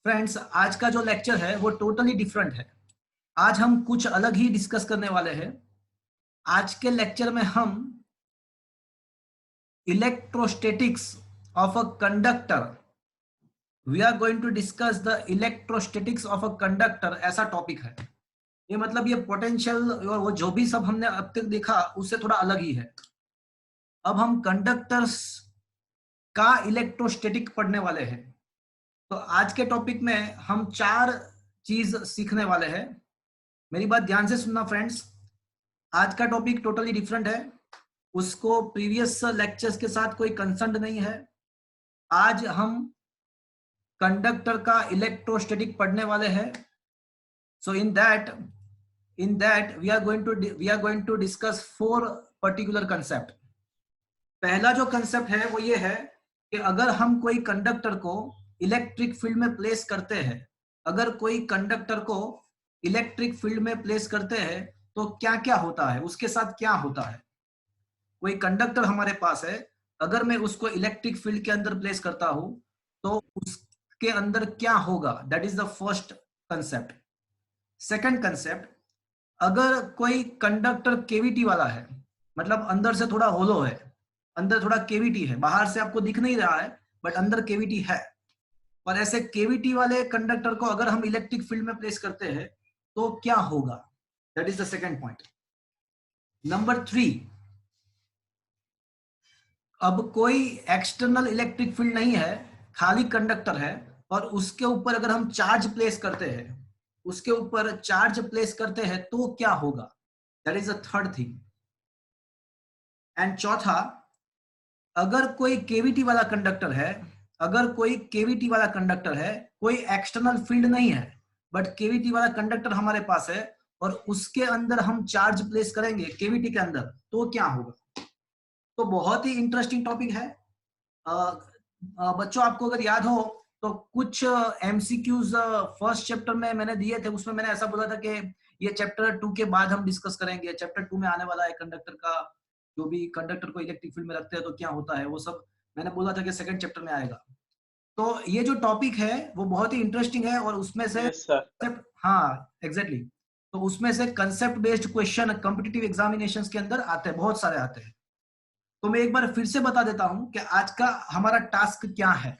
Friends, आज का जो लेक्चर है वो टोटली डिफरेंट है। आज हम कुछ अलग ही डिस्कस करने वाले हैं। आज के लेक्चर में हम electrostatics of a conductor, we are going to discuss the electrostatics of a conductor, ऐसा टॉपिक है। ये मतलब ये पोटेंशियल और वो जो भी सब हमने अब तक देखा उससे थोड़ा अलग ही है। अब हम कंडक्टर्स का इलेक्ट्रोस्टैटिक पढ़ने वाले हैं। तो आज के टॉपिक में हम 4 चीज सीखने वाले हैं। मेरी बात ध्यान से सुनना फ्रेंड्स। आज का टॉपिक टोटली डिफरेंट है, उसको प्रीवियस लेक्चर्स के साथ कोई कंसर्न नहीं है। आज हम कंडक्टर का इलेक्ट्रोस्टैटिक पढ़ने वाले हैं। So in that we are going to discuss 4 particular concept. पहला जो कंसेप्ट है वो ये है कि अगर हम कोई कंडक्टर को इलेक्ट्रिक फील्ड में प्लेस करते हैं, अगर कोई कंडक्टर को इलेक्ट्रिक फील्ड में प्लेस करते हैं तो क्या क्या होता है, उसके साथ क्या होता है। कोई कंडक्टर हमारे पास है, अगर मैं उसको इलेक्ट्रिक फील्ड के अंदर प्लेस करता हूं तो उसके अंदर क्या होगा, that is the first concept. Second concept, अगर कोई कंडक्टर केविटी वाला है, मतलब अंदर से थोड़ा होलो है, अंदर थोड़ा केविटी है, बाहर से आपको दिख नहीं रहा है बट अंदर केविटी है, और ऐसे केविटी वाले कंडक्टर को अगर हम इलेक्ट्रिक फील्ड में प्लेस करते हैं तो क्या होगा, that is the second point. Number 3, अब कोई एक्सटर्नल इलेक्ट्रिक फील्ड नहीं है, खाली कंडक्टर है, और उसके ऊपर अगर हम चार्ज प्लेस करते हैं, उसके ऊपर चार्ज प्लेस करते हैं तो क्या होगा, that is the third thing. And चौथा, अगर कोई केविटी वाला कंडक्टर है, अगर कोई केविटी वाला कंडक्टर है, कोई एक्सटर्नल फील्ड नहीं है बट केविटी वाला कंडक्टर हमारे पास है, और उसके अंदर हम चार्ज प्लेस करेंगे केविटी के अंदर तो क्या होगा। तो बहुत ही इंटरेस्टिंग टॉपिक है। बच्चों, आपको अगर याद हो तो कुछ एमसीक्यूज फर्स्ट चैप्टर में मैंने दिए थे, उसमें मैंने ऐसा बोला था कि ये चैप्टर 2 के बाद हम डिस्कस करेंगे। चैप्टर 2 में आने वाला है कंडक्टर का, जो भी कंडक्टर को इलेक्ट्रिक फील्ड में रखते हैं तो क्या होता है, वो सब मैंने बोला था कि सेकंड चैप्टर में आएगा। तो ये जो टॉपिक है वो बहुत ही इंटरेस्टिंग है, और उसमें से यस सर। हाँ एग्जैक्टली तो उसमें से concept based question competitive examinations के अंदर आते हैं, बहुत सारे आते हैं। तो मैं एक बार फिर से बता देता हूं कि आज का हमारा टास्क क्या है।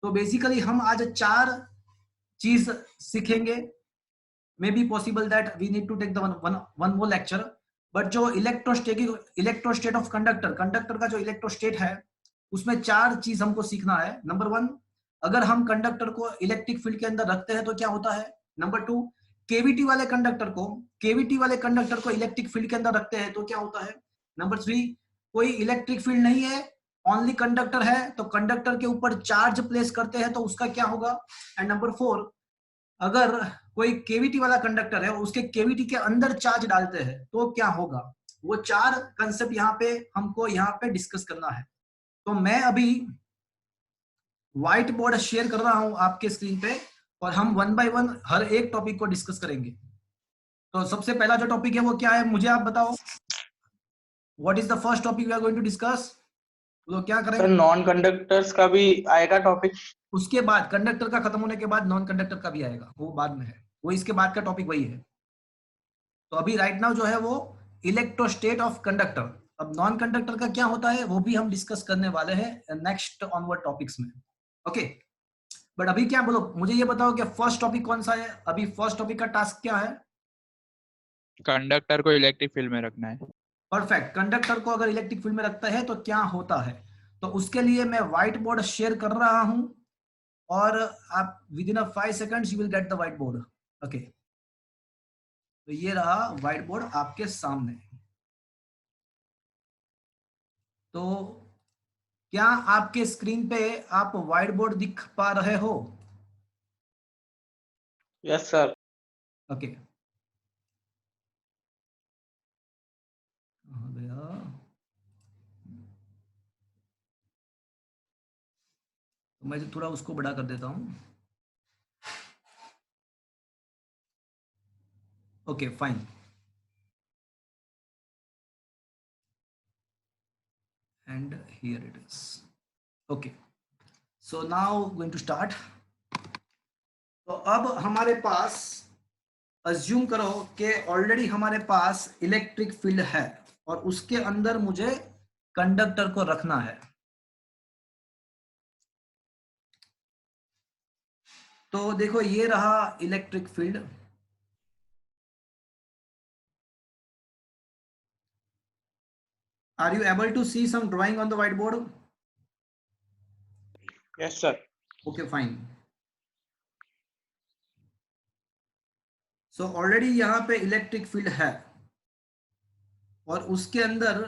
तो बेसिकली हम आज 4 चीज सीखेंगे। May be possible that we need to take the one more lecture, but जो इलेक्ट्रोस्टेट ऑफ कंडक्टर, कंडक्टर का जो इलेक्ट्रोस्टेट है उसमें 4 चीज हमको सीखना है। नंबर 1, अगर हम कंडक्टर को इलेक्ट्रिक फील्ड के अंदर रखते हैं तो क्या होता है। नंबर 2, केविटी वाले कंडक्टर को इलेक्ट्रिक फील्ड के अंदर रखते हैं तो क्या होता है। नंबर 3, कोई इलेक्ट्रिक फील्ड नहीं है, ओनली कंडक्टर है, तो कंडक्टर के ऊपर चार्ज प्लेस करते हैं तो उसका क्या होगा। एंड नंबर 4, अगर कोई केविटी वाला कंडक्टर है और उसके केविटी के अंदर चार्ज डालते हैं तो क्या होगा। वो 4 कंसेप्ट यहाँ पे हमको यहाँ पे डिस्कस करना है। तो मैं अभी व्हाइट बोर्ड शेयर कर रहा हूं आपके स्क्रीन पे, और हम 1 बाय 1 हर एक टॉपिक को डिस्कस करेंगे। तो सबसे पहला जो टॉपिक है वो क्या है, मुझे आप बताओ, what is the first topic we are going to discuss. तो क्या सर, करेंगे, नॉन कंडक्टर्स का भी आएगा टॉपिक? उसके बाद कंडक्टर का खत्म होने के बाद नॉन कंडक्टर का भी आएगा, वो बाद में है, वो इसके बाद का टॉपिक वही है। तो अभी राइट नाउ जो है वो इलेक्ट्रोस्टेट ऑफ कंडक्टर। अब नॉन कंडक्टर का क्या होता है वो भी हम डिस्कस करने वाले हैं नेक्स्ट ऑनवर्ड टॉपिक्स में। ओके, बट अभी क्या बोलो, मुझे ये बताओ कि फर्स्ट टॉपिक कौन सा है। अभी फर्स्ट टॉपिक का टास्क क्या है। कंडक्टर को इलेक्ट्रिक फील्ड में रखना है। परफेक्ट, कंडक्टर को अगर इलेक्ट्रिक फील्ड में रखता है तो क्या होता है। तो उसके लिए मैं व्हाइट बोर्ड शेयर कर रहा हूं, और आप with in 5 seconds you will get the white board. Okay, तो ये रहा व्हाइट बोर्ड आपके सामने। तो क्या आपके स्क्रीन पे आप व्हाइट बोर्ड दिख पा रहे हो। Yes sir. ओके, कहाँ गया, तो मैं थोड़ा उसको बड़ा कर देता हूं। Okay fine, and here it is. Okay, so now going to start. तो अब हमारे पास अज्यूम करो कि ऑलरेडी हमारे पास इलेक्ट्रिक फील्ड है और उसके अंदर मुझे कंडक्टर को रखना है। तो देखो ये रहा electric field. Are you able to see some drawing on the white board? Yes, sir. Okay fine. So already यहाँ पे इलेक्ट्रिक फील्ड है और उसके अंदर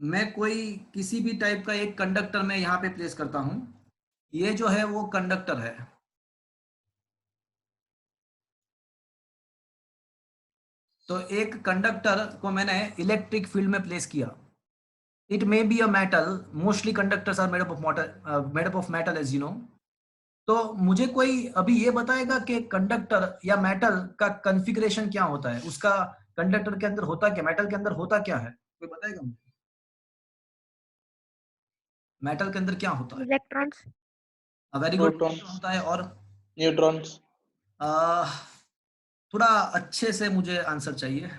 मैं कोई किसी भी टाइप का एक कंडक्टर मैं यहाँ पे प्लेस करता हूं। ये जो है वो कंडक्टर है। तो एक कंडक्टर को मैंने इलेक्ट्रिक फील्ड में प्लेस किया। It may be a metal, mostly conductors are made up of metal as you know. तो मुझे कोई अभी ये बताएगा कि कंडक्टर या मेटल का कॉन्फ़िगरेशन क्या होता है, उसका कंडक्टर के अंदर होता क्या, मेटल के अंदर होता क्या है, कोई बताएगा मुझे? मेटल के अंदर क्या होता है? इलेक्ट्रॉन्स, वेरी गुड Protons, होता है। और neutrons. थोड़ा अच्छे से मुझे आंसर चाहिए।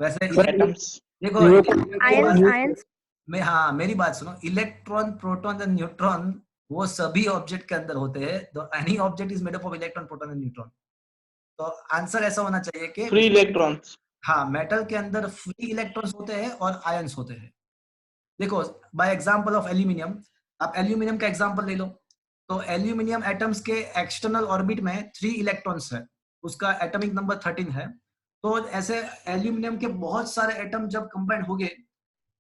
वैसे Atoms. देखो आयंस, आयंस, हाँ मेरी बात सुनो, इलेक्ट्रॉन, प्रोटॉन एंड न्यूट्रॉन वो सभी ऑब्जेक्ट के अंदर होते हैं। Any object is made up of electron, proton and neutron. तो आंसर ऐसा होना चाहिए कि Free electrons. हाँ, मेटल के अंदर फ्री इलेक्ट्रॉन्स होते हैं और आयंस होते हैं। देखो बाय एग्जांपल ऑफ एल्यूमिनियम, आप एल्यूमिनियम का एग्जांपल ले लो। तो एल्यूमिनियम एटम्स के एक्सटर्नल ऑर्बिट में 3 इलेक्ट्रॉन्स है, उसका एटॉमिक नंबर 13 है। तो ऐसे एल्यूमिनियम के बहुत सारे एटम जब कंबाइन हो गए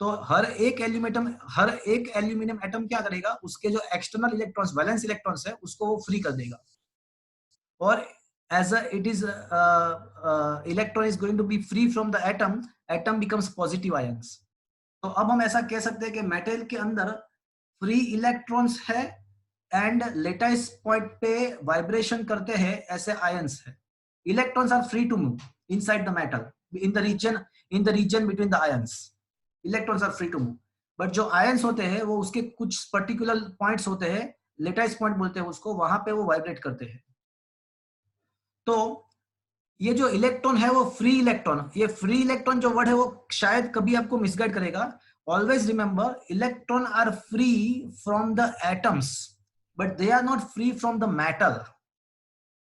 तो हर एक एल्यूमिनियम एटम क्या करेगा, उसके जो एक्सटर्नल इलेक्ट्रॉन्स, वैलेंस इलेक्ट्रॉन्स है, उसको वो फ्री कर देगा। और as it is electron is going to be free from the atom becomes positive ions। तो अब हम ऐसा कह सकते हैं कि मेटल के अंदर फ्री इलेक्ट्रॉन्स है एंड लेटाइस पॉइंट पे वाइब्रेशन करते हैं ऐसे आयंस है। Electrons are free to move inside the metal in the region between the ions. Electrons are free to move, but जो आयंस होते हैं वो उसके कुछ पर्टिकुलर पॉइंट्स होते हैं, लेटाइस पॉइंट बोलते हैं उसको, वहां पे वो वाइब्रेट करते हैं। तो ये जो इलेक्ट्रॉन है वो फ्री इलेक्ट्रॉन, ये फ्री इलेक्ट्रॉन जो वर्ड है वो शायद कभी आपको मिसगाइड करेगा। Always remember electron are free from the atoms but they are not free from the metal.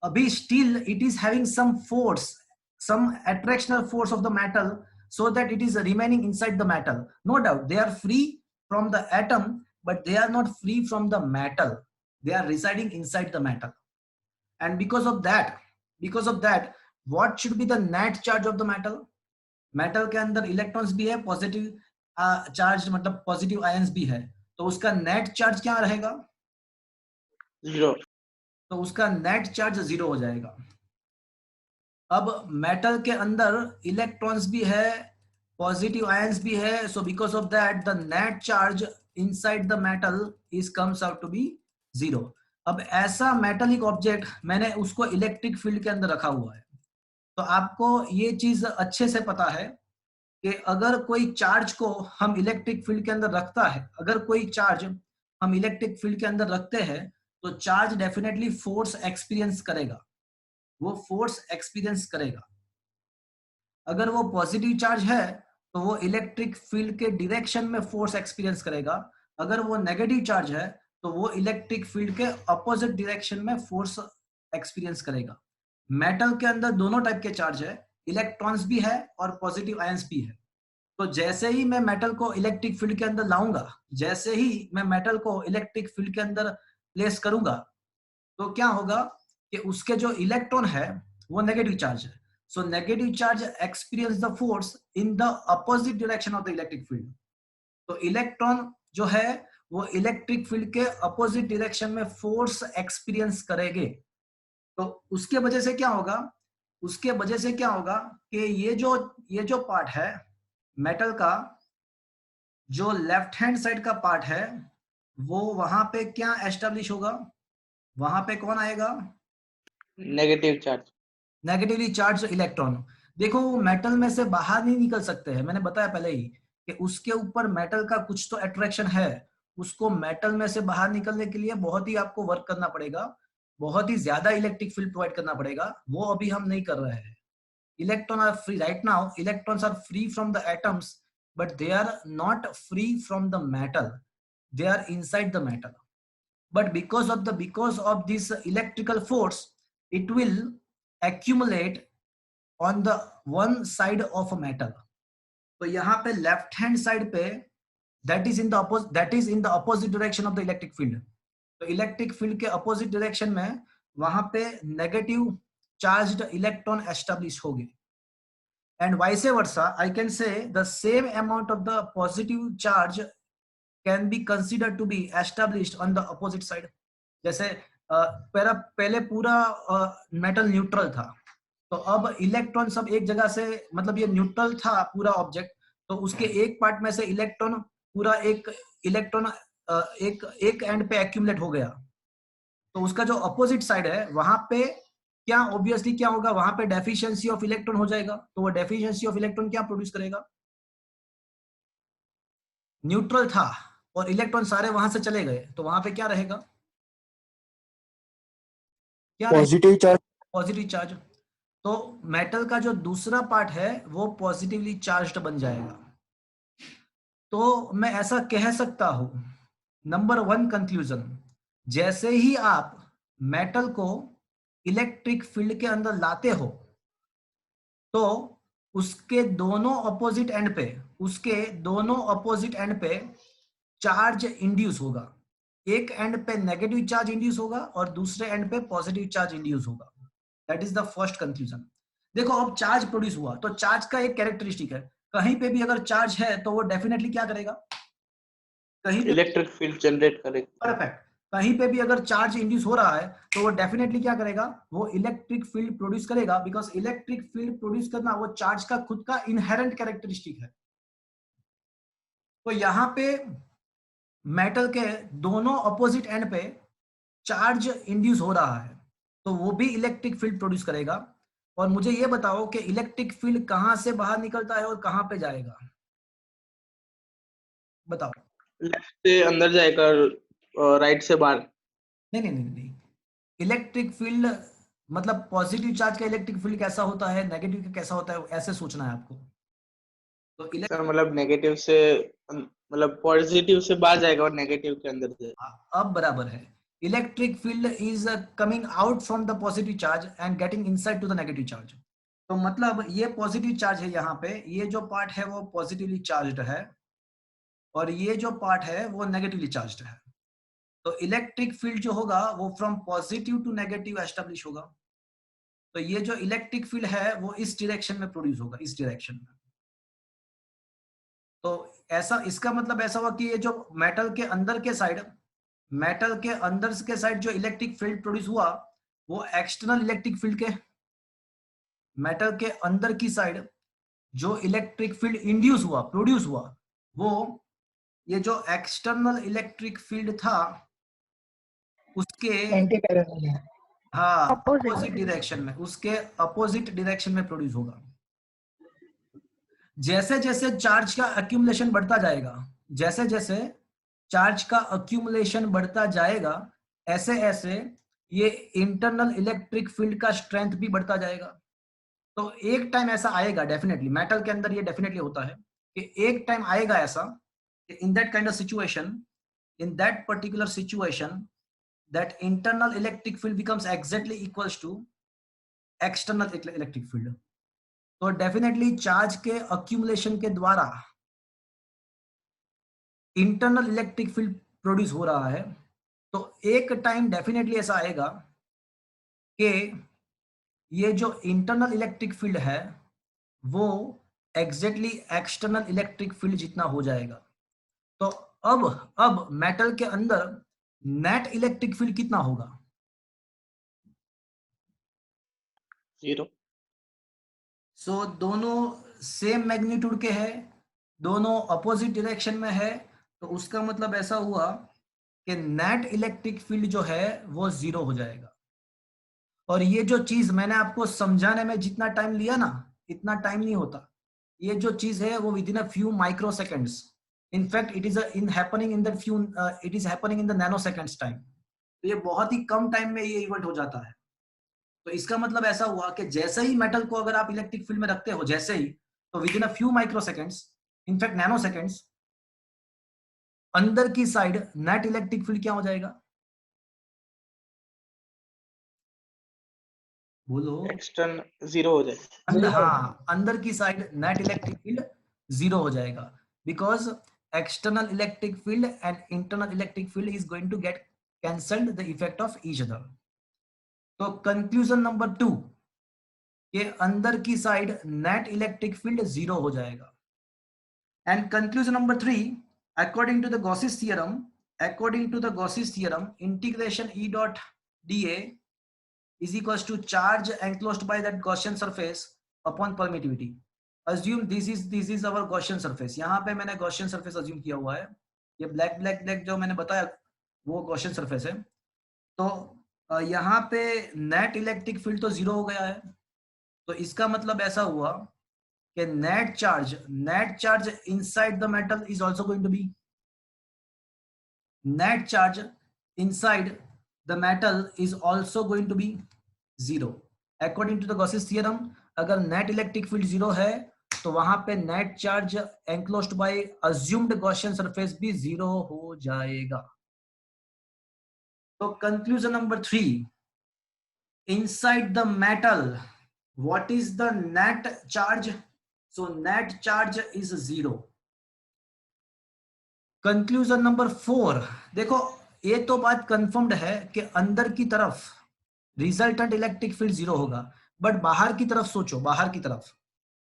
अभी still it is having some force, some attractional force of the metal so that it is remaining inside the metal. No doubt they are free from the atom but they are not free from the metal, they are residing inside the metal. And because of that what should be the net charge of the metal? Metal के अंदर electrons भी है, positive charge मतलब positive ions भी है, तो उसका net charge क्या रहेगा? 0. तो उसका नेट चार्ज 0 हो जाएगा। अब मेटल के अंदर इलेक्ट्रॉन्स भी है, पॉजिटिव आयंस भी है, so because of that the net charge inside the metal is comes out to be 0। अब ऐसा मेटलिक ऑब्जेक्ट मैंने उसको इलेक्ट्रिक फील्ड के अंदर रखा हुआ है, तो आपको ये चीज अच्छे से पता है कि अगर कोई चार्ज को हम इलेक्ट्रिक फील्ड के अंदर रखता है, अगर कोई चार्ज हम इलेक्ट्रिक फील्ड के अंदर रखते हैं तो चार्ज डेफिनेटली फोर्स एक्सपीरियंस करेगा, वो फोर्स एक्सपीरियंस करेगा। अगर वो पॉजिटिव चार्ज है तो वो इलेक्ट्रिक फील्ड के डायरेक्शन में फोर्स एक्सपीरियंस करेगा, अगर वो नेगेटिव चार्ज है तो वो इलेक्ट्रिक फील्ड के अपोजिट डायरेक्शन में फोर्स एक्सपीरियंस करेगा। मेटल के अंदर दोनों टाइप के चार्ज है, इलेक्ट्रॉन्स भी है और पॉजिटिव आयंस भी है। तो जैसे ही मैं मेटल को इलेक्ट्रिक फील्ड के अंदर लाऊंगा, जैसे ही मैं मेटल को इलेक्ट्रिक फील्ड के अंदर प्लेस करूंगा, तो क्या होगा कि उसके जो इलेक्ट्रॉन है वो नेगेटिव चार्ज है, so negative charge experience the force in the opposite direction of the electric field. तो इलेक्ट्रॉन जो है वो इलेक्ट्रिक फील्ड के अपोजिट डायरेक्शन में फोर्स एक्सपीरियंस करेंगे। तो उसके वजह से क्या होगा, उसके वजह से क्या होगा कि ये जो पार्ट है मेटल का, जो लेफ्ट हैंड साइड का पार्ट है वो वहां पे क्या एस्टेब्लिश होगा, वहां पे कौन आएगा? Negative charge. Negatively charge electron. देखो वो मेटल में से बाहर नहीं निकल सकते हैं, मैंने बताया पहले ही कि उसके ऊपर मेटल का कुछ तो अट्रैक्शन है, उसको मेटल में से बाहर निकलने के लिए बहुत ही आपको वर्क करना पड़ेगा। बहुत ही ज्यादा इलेक्ट्रिक फील्ड प्रोवाइड करना पड़ेगा, वो अभी हम नहीं कर रहे हैं. Electron are free right now, electrons are free from the atoms, but they are not free from the metal, they are inside the metal. But because of this electrical force, it will accumulate on the one side of a metal. तो यहाँ पे left hand side पे that is in the opposite direction of the electric field. तो electric field के opposite direction में वहां पे negative charged electron establish होंगे. And vice versa, I can say the same amount of the positive charge can be considered to be established on the opposite side. जैसे पहले पूरा metal neutral था, तो अब इलेक्ट्रॉन सब एक जगह से, मतलब ये न्यूट्रल था पूरा ऑब्जेक्ट, तो उसके एक पार्ट में से इलेक्ट्रॉन पूरा एक इलेक्ट्रॉन एक एंड पे एक्यूमुलेट हो गया. तो उसका जो अपोजिट साइड है वहां पे क्या ऑब्वियसली क्या होगा, वहां पे डेफिशिएंसी ऑफ इलेक्ट्रॉन हो जाएगा. तो वो डेफिशिएंसी ऑफ इलेक्ट्रॉन क्या प्रोड्यूस करेगा, न्यूट्रल था और इलेक्ट्रॉन सारे वहां से चले गए, तो वहां पे क्या रहेगा, क्या पॉजिटिव चार्ज. Positive charge. तो मेटल का जो दूसरा पार्ट है वो पॉजिटिवली चार्ज्ड बन जाएगा. तो मैं ऐसा कह सकता हूं, नंबर 1 कंक्लूजन, जैसे ही आप मेटल को इलेक्ट्रिक फील्ड के अंदर लाते हो तो उसके दोनों अपोजिट एंड पे चार्ज इंड्यूस होगा. एक एंड पे नेगेटिव चार्ज इंड्यूस होगा और दूसरे एंड पे पॉजिटिव चार्ज इंड्यूस होगा. That is the first conclusion. देखो अब चार्ज प्रोड्यूस हुआ, तो चार्ज का एक कैरेक्टरिस्टिक है, कहीं पे भी अगर चार्ज है तो वो डेफिनेटली क्या करेगा, कहीं इलेक्ट्रिक फील्ड जनरेट करेगा. परफेक्ट. कहीं पे भी अगर चार्ज इंड्यूस हो रहा है तो वो डेफिनेटली क्या करेगा, वो इलेक्ट्रिक फील्ड प्रोड्यूस करेगा, बिकॉज इलेक्ट्रिक फील्ड प्रोड्यूस करना वो चार्ज का खुद का इनहेरेंट कैरेक्टरिस्टिक है. तो यहाँ पे मेटल के दोनों अपोजिट एंड पे चार्ज इंड्यूस हो रहा है, तो वो भी इलेक्ट्रिक फील्ड प्रोड्यूस करेगा. और मुझे ये बताओ कि इलेक्ट्रिक फील्ड कहां से बाहर निकलता है और कहां पे जाएगा, बताओ. लेफ्ट से अंदर जाएगा, राइट से बाहर. नहीं. इलेक्ट्रिक फील्ड मतलब पॉजिटिव चार्ज का इलेक्ट्रिक फील्ड कैसा होता है, नेगेटिव का कैसा होता है, ऐसे सोचना है आपको. तो सर मतलब नेगेटिव से, मतलब पॉजिटिव से बाहर जाएगा और नेगेटिव के अंदर जाएगा. अब बराबर है. Electric field is coming out from the positive charge and getting inside to the negative charge. तो मतलब ये पॉजिटिव चार्ज है, यहाँ पे ये जो पार्ट है वो पॉजिटिवली चार्ज्ड है और ये जो पार्ट है वो नेगेटिवली चार्ज्ड है. तो इलेक्ट्रिक फील्ड जो होगा वो from positive to negative establish होगा. तो ये जो इलेक्ट्रिक फील्ड है वो इस डायरेक्शन में प्रोड्यूस होगा, इस डायरेक्शन में. तो ऐसा, इसका मतलब ऐसा हुआ कि ये जो मेटल के अंदर के साइड जो इलेक्ट्रिक फील्ड प्रोड्यूस हुआ वो एक्सटर्नल इलेक्ट्रिक फील्ड के, मेटल के अंदर की साइड जो इलेक्ट्रिक फील्ड प्रोड्यूस हुआ वो ये जो एक्सटर्नल इलेक्ट्रिक फील्ड था उसके एंटी पैरेलल है. हाँ अपोजिट डायरेक्शन में, उसके अपोजिट डायरेक्शन में प्रोड्यूस होगा. जैसे जैसे चार्ज का अक्यूमुलेशन बढ़ता जाएगा ऐसे ऐसे ये इंटरनल इलेक्ट्रिक फील्ड का स्ट्रेंथ भी बढ़ता जाएगा. तो एक टाइम ऐसा आएगा डेफिनेटली, मेटल के अंदर ये डेफिनेटली होता है कि एक टाइम आएगा ऐसा, in that kind of situation, in that particular situation, that internal electric field becomes exactly equals to external electric field. तो डेफिनेटली चार्ज के अक्यूमुलेशन के द्वारा इंटरनल इलेक्ट्रिक फील्ड प्रोड्यूस हो रहा है. तो एक टाइम डेफिनेटली ऐसा आएगा कि ये जो इंटरनल इलेक्ट्रिक फील्ड है वो एग्जैक्टली एक्सटर्नल इलेक्ट्रिक फील्ड जितना हो जाएगा. तो अब मेटल के अंदर नेट इलेक्ट्रिक फील्ड कितना होगा, 0. सो दोनों सेम मैग्नीट्यूड के हैं, दोनों अपोजिट डायरेक्शन में है, तो उसका मतलब ऐसा हुआ कि नेट इलेक्ट्रिक फील्ड जो है वो 0 हो जाएगा. और ये जो चीज मैंने आपको समझाने में जितना टाइम लिया ना, इतना टाइम नहीं होता. ये जो चीज है वो with in a few micro seconds, in fact it is happening in the nanoseconds time. तो ये बहुत ही कम टाइम में ये इवेंट हो जाता है। तो इसका मतलब ऐसा हुआ कि जैसे ही मेटल को अगर आप इलेक्ट्रिक फील्ड में रखते हो, जैसे ही, तो with in a few micro seconds, in fact nano seconds, अंदर की साइड नेट इलेक्ट्रिक फील्ड क्या हो जाएगा? बोलो। एक्सटर्नल जीरो हो जाए। हाँ, अंदर की side net electric field zero हो जाएगा, because external electric field and internal electric field is going to get cancelled the effect of each other. तो कंक्लूजन नंबर 2 के अंदर की side net electric field zero हो जाएगा। And conclusion number 3, according to the Gauss's theorem, integration E dot dA is equals to charge enclosed by that Gaussian surface upon permittivity. Assume this is our Gaussian surface. यहाँ पे मैंने Gaussian surface assume किया हुआ है। ये black जो मैंने बताया वो Gaussian surface है। तो यहाँ पे नेट इलेक्ट्रिक फील्ड तो जीरो हो गया है, तो इसका मतलब ऐसा हुआ कि net charge inside the metal is also going to be, net charge inside the metal is also going to be zero. According to the Gauss's theorem, अगर नेट इलेक्ट्रिक फील्ड जीरो है तो वहां पे net charge enclosed by assumed Gaussian surface भी zero हो जाएगा। तो conclusion number 3, inside the metal what is the net charge? So net charge is zero. Conclusion number 4, देखो ये तो बात कंफर्म्ड है कि अंदर की तरफ रिजल्टेंट इलेक्ट्रिक फील्ड जीरो होगा, बट बाहर की तरफ सोचो, बाहर की तरफ।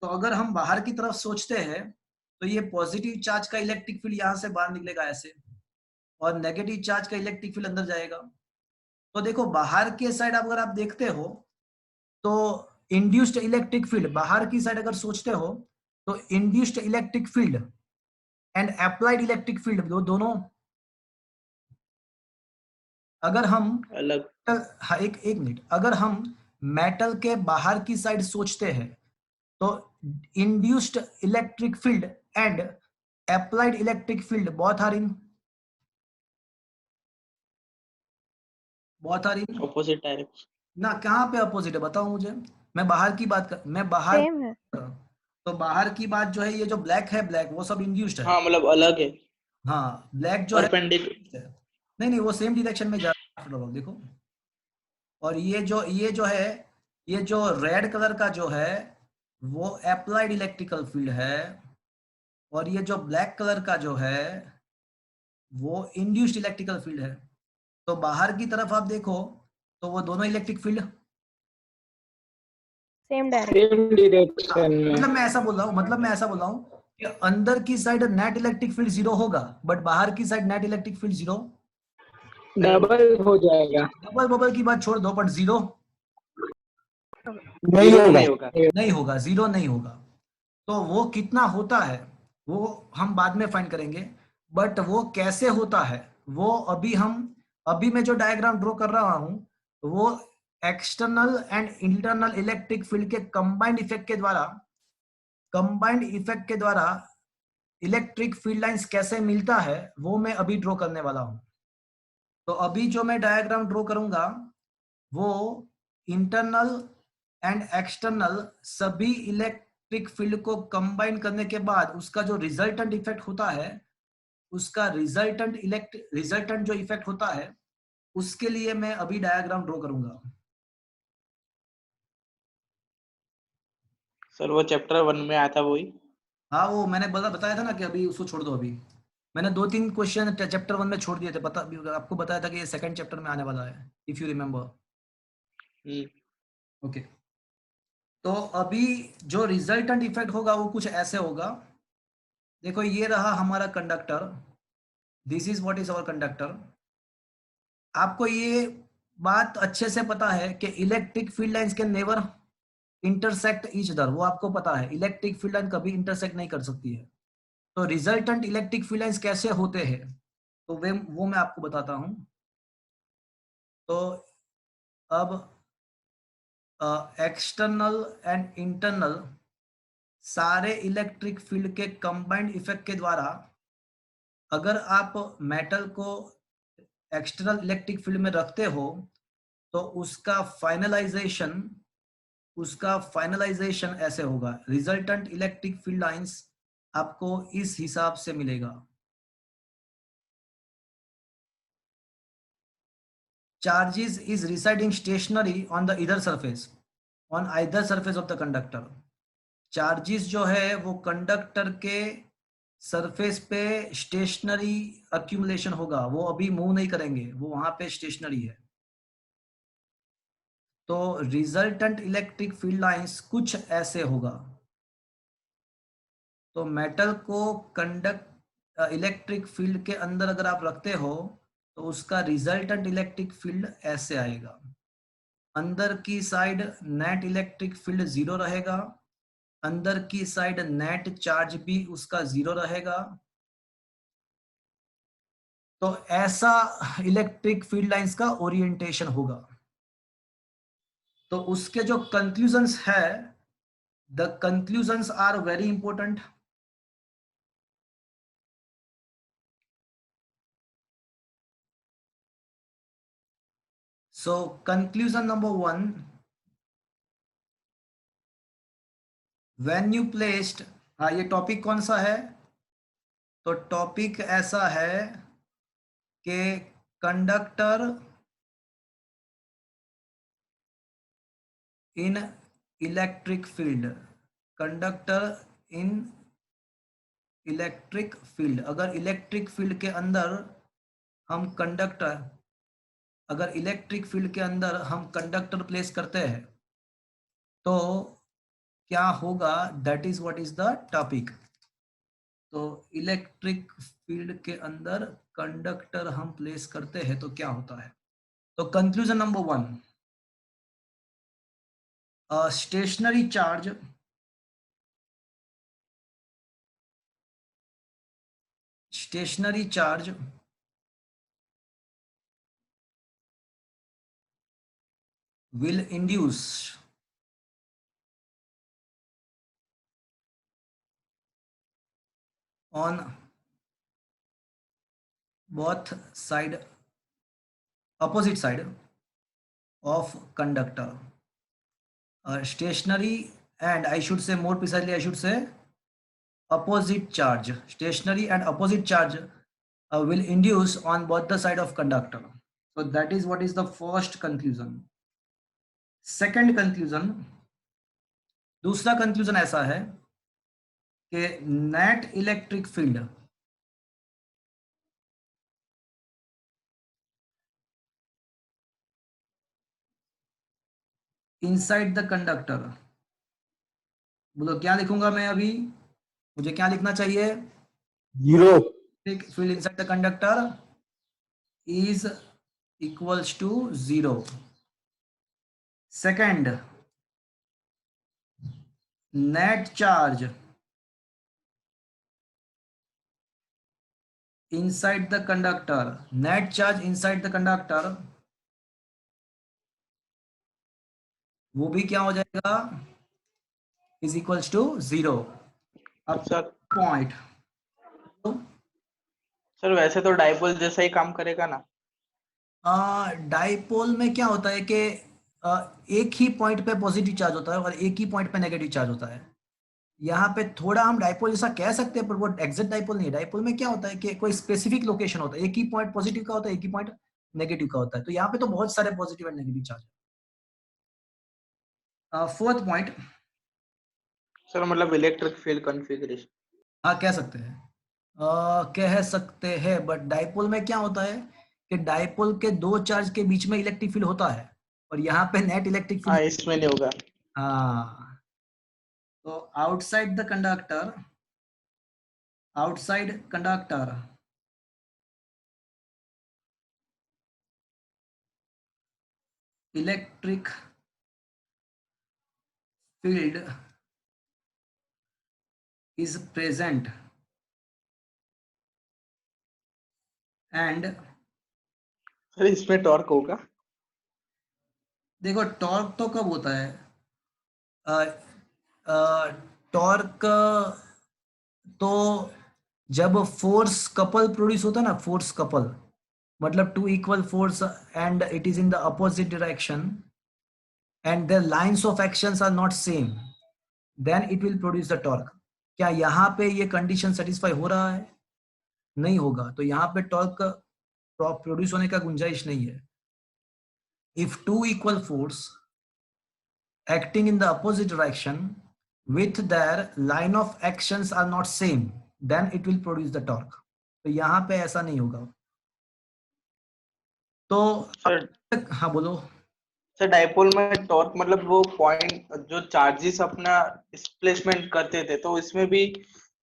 तो अगर हम बाहर की तरफ सोचते हैं तो ये पॉजिटिव चार्ज का इलेक्ट्रिक फील्ड यहां से बाहर निकलेगा ऐसे, और नेगेटिव चार्ज का इलेक्ट्रिक फील्ड अंदर जाएगा। तो देखो बाहर के साइड अगर आप देखते हो तो इंड्यूस्ड इलेक्ट्रिक फील्ड, बाहर की साइड अगर सोचते हो तो induced electric field and applied electric field दोनों, अगर हम अलग। हाँ, एक मिनट, अगर हम मेटल के बाहर की साइड सोचते हैं तो induced electric field and applied electric field both are in opposite direction ना। कहाँ पे अपोजिट है बताओ मुझे। मैं बाहर की बात कर, मैं बाहर सेम है। तो बाहर की बात जो है, ये जो ब्लैक है, ब्लैक वो सब इंड्यूस्ड है। हाँ मतलब अलग है। हाँ, ब्लैक जो है परपेंडिकुलर। नहीं वो सेम डायरेक्शन में जा रहा है, देखो। और ये जो है, ये जो रेड कलर का जो है वो अप्लाइड इलेक्ट्रिकल फील्ड है, और ये जो ब्लैक कलर का जो है वो इंड्यूस्ड इलेक्ट्रिकल फील्ड है। तो बाहर की तरफ आप देखो तो वो दोनों electric field same direction. Same direction में। मतलब मैं ऐसा बोल रहा हूँ कि अंदर की side net electric field zero होगा, बट बाहर की side net electric field zero double हो जाएगा। डबल बबल की बात छोड़ दो, बट जीरो नहीं होगा। नहीं होगा, जीरो नहीं होगा। तो वो कितना होता है वो हम बाद में फाइंड करेंगे, बट वो कैसे होता है वो अभी मैं जो डायग्राम ड्रॉ कर रहा हूं वो external and internal electric field के कंबाइंड इफेक्ट के द्वारा इलेक्ट्रिक फील्ड लाइंस कैसे मिलता है वो मैं अभी ड्रॉ करने वाला हूं। तो अभी जो मैं डायग्राम ड्रॉ करूंगा वो इंटरनल एंड एक्सटर्नल सभी इलेक्ट्रिक फील्ड को कंबाइन करने के बाद उसका जो रिजल्टेंट इफेक्ट होता है, उसका रिजल्टेंट जो इफेक्ट होता है उसके लिए मैं अभी डायग्राम ड्रॉ करूंगा। सर वो चैप्टर 1 में आया था वही। हाँ, वो मैंने बताया था ना कि अभी उसको छोड़ दो। अभी मैंने 2-3 क्वेश्चन चैप्टर 1 में छोड़ दिए थे, आपको बताया था कि ये सेकंड चैप्टर में आने वाला है, इफ यू रिमेम्बर। ओके, तो अभी जो रिजल्टेंट इफेक्ट होगा वो कुछ ऐसे होगा। देखो ये रहा हमारा conductor, this is what is our conductor. आपको ये बात अच्छे से पता है कि electric field lines can never intersect each other, वो आपको पता है, इलेक्ट्रिक फील्ड लाइन कभी इंटरसेक्ट नहीं कर सकती है। तो रिजल्टेंट इलेक्ट्रिक फील्ड लाइंस कैसे होते हैं तो वो मैं आपको बताता हूं। तो अब एक्सटर्नल एंड इंटरनल सारे इलेक्ट्रिक फील्ड के कंबाइंड इफेक्ट के द्वारा अगर आप मेटल को एक्सटर्नल इलेक्ट्रिक फील्ड में रखते हो तो उसका फाइनलाइजेशन ऐसे होगा, रिजल्टेंट इलेक्ट्रिक फील्ड लाइंस आपको इस हिसाब से मिलेगा। Charges is residing stationary on the इधर surface, on either surface of the conductor. Charges जो है वो कंडक्टर के सरफेस पे स्टेशनरी अक्यूमुलेशन होगा, वो अभी मूव नहीं करेंगे, वो वहां पे स्टेशनरी है। तो रिजल्टेंट इलेक्ट्रिक फील्ड लाइंस कुछ ऐसे होगा। तो मेटल को इलेक्ट्रिक फील्ड के अंदर अगर आप रखते हो तो उसका रिजल्टेंट इलेक्ट्रिक फील्ड ऐसे आएगा। अंदर की साइड नेट इलेक्ट्रिक फील्ड 0 रहेगा, अंदर की साइड नेट चार्ज भी उसका 0 रहेगा। तो ऐसा इलेक्ट्रिक फील्ड लाइंस का ओरिएंटेशन होगा। तो उसके जो कंक्लूजन्स है, the conclusions are very important. So conclusion number 1, when you placed, हाँ ये टॉपिक कौन सा है? तो टॉपिक ऐसा है कि conductor in electric field, conductor in electric field, अगर इलेक्ट्रिक फील्ड के अंदर हम कंडक्टर, अगर इलेक्ट्रिक फील्ड के अंदर हम कंडक्टर प्लेस करते हैं तो क्या होगा, that is what is the topic. तो इलेक्ट्रिक फील्ड के अंदर कंडक्टर हम प्लेस करते हैं तो क्या होता है। तो conclusion number 1, stationary charge will induce on both side, opposite side of conductor, stationary and I should say more precisely I should say opposite charge, stationary and opposite charge will induce on both the side of conductor. So that is what is the first conclusion. Second conclusion, दूसरा conclusion ऐसा है कि net electric field inside the conductor, बोलो क्या लिखूंगा मैं अभी, मुझे क्या लिखना चाहिए? 0 field inside the conductor is equals to 0. Second, net charge inside the conductor, net charge inside the conductor वो भी क्या हो जाएगा, is equals to 0. अब सर पॉइंट, सर वैसे तो डाइपोल जैसा ही काम करेगा ना? डाइपोल में क्या होता है कि एक ही पॉइंट पे पॉजिटिव चार्ज होता है और एक ही पॉइंट पे नेगेटिव चार्ज होता है। यहाँ पे थोड़ा हम डाइपोल जैसा कह सकते हैं पर वो एग्जैक्ट डाइपोल नहीं है। डाइपोल में क्या होता है कि कोई स्पेसिफिक लोकेशन होता है, एक ही पॉइंट पॉजिटिव का होता है, एक ही पॉइंट नेगेटिव का होता है। तो यहाँ पे तो बहुत सारे पॉजिटिव एंड नेगेटिव चार्ज है। फोर्थ पॉइंट, सर मतलब इलेक्ट्रिक फील्ड कॉन्फ़िगरेशन। हाँ कह सकते हैं बट डाइपोल में क्या होता है कि डाइपोल के दो चार्ज के बीच में इलेक्ट्रिक फील्ड होता है और यहाँ पे नेट इलेक्ट्रिक हाँ फील्ड, इसमें नहीं होगा। हाँ तो outside conductor electric field is present and sir इसमें टॉर्क होगा? देखो टॉर्क तो कब होता है, टॉर्क तो जब फोर्स कपल प्रोड्यूस होता है ना, फोर्स कपल, मतलब two equal force and it is in the opposite direction and the lines of actions are not same, then it will produce the torque. क्या यहाँ पे ये कंडीशन सेटिस्फाई हो रहा है? नहीं होगा, तो यहाँ पे टॉर्क प्रोड्यूस होने का गुंजाइश नहीं है। If two equal force acting in the opposite direction with their line of actions are not same, then it will produce the torque। तो यहाँ पे ऐसा नहीं होगा। तो सर हाँ बोलो। सर डाइपोल में टॉर्क मतलब वो पॉइंट जो चार्जेस अपना डिस्प्लेसमेंट करते थे, तो इसमें भी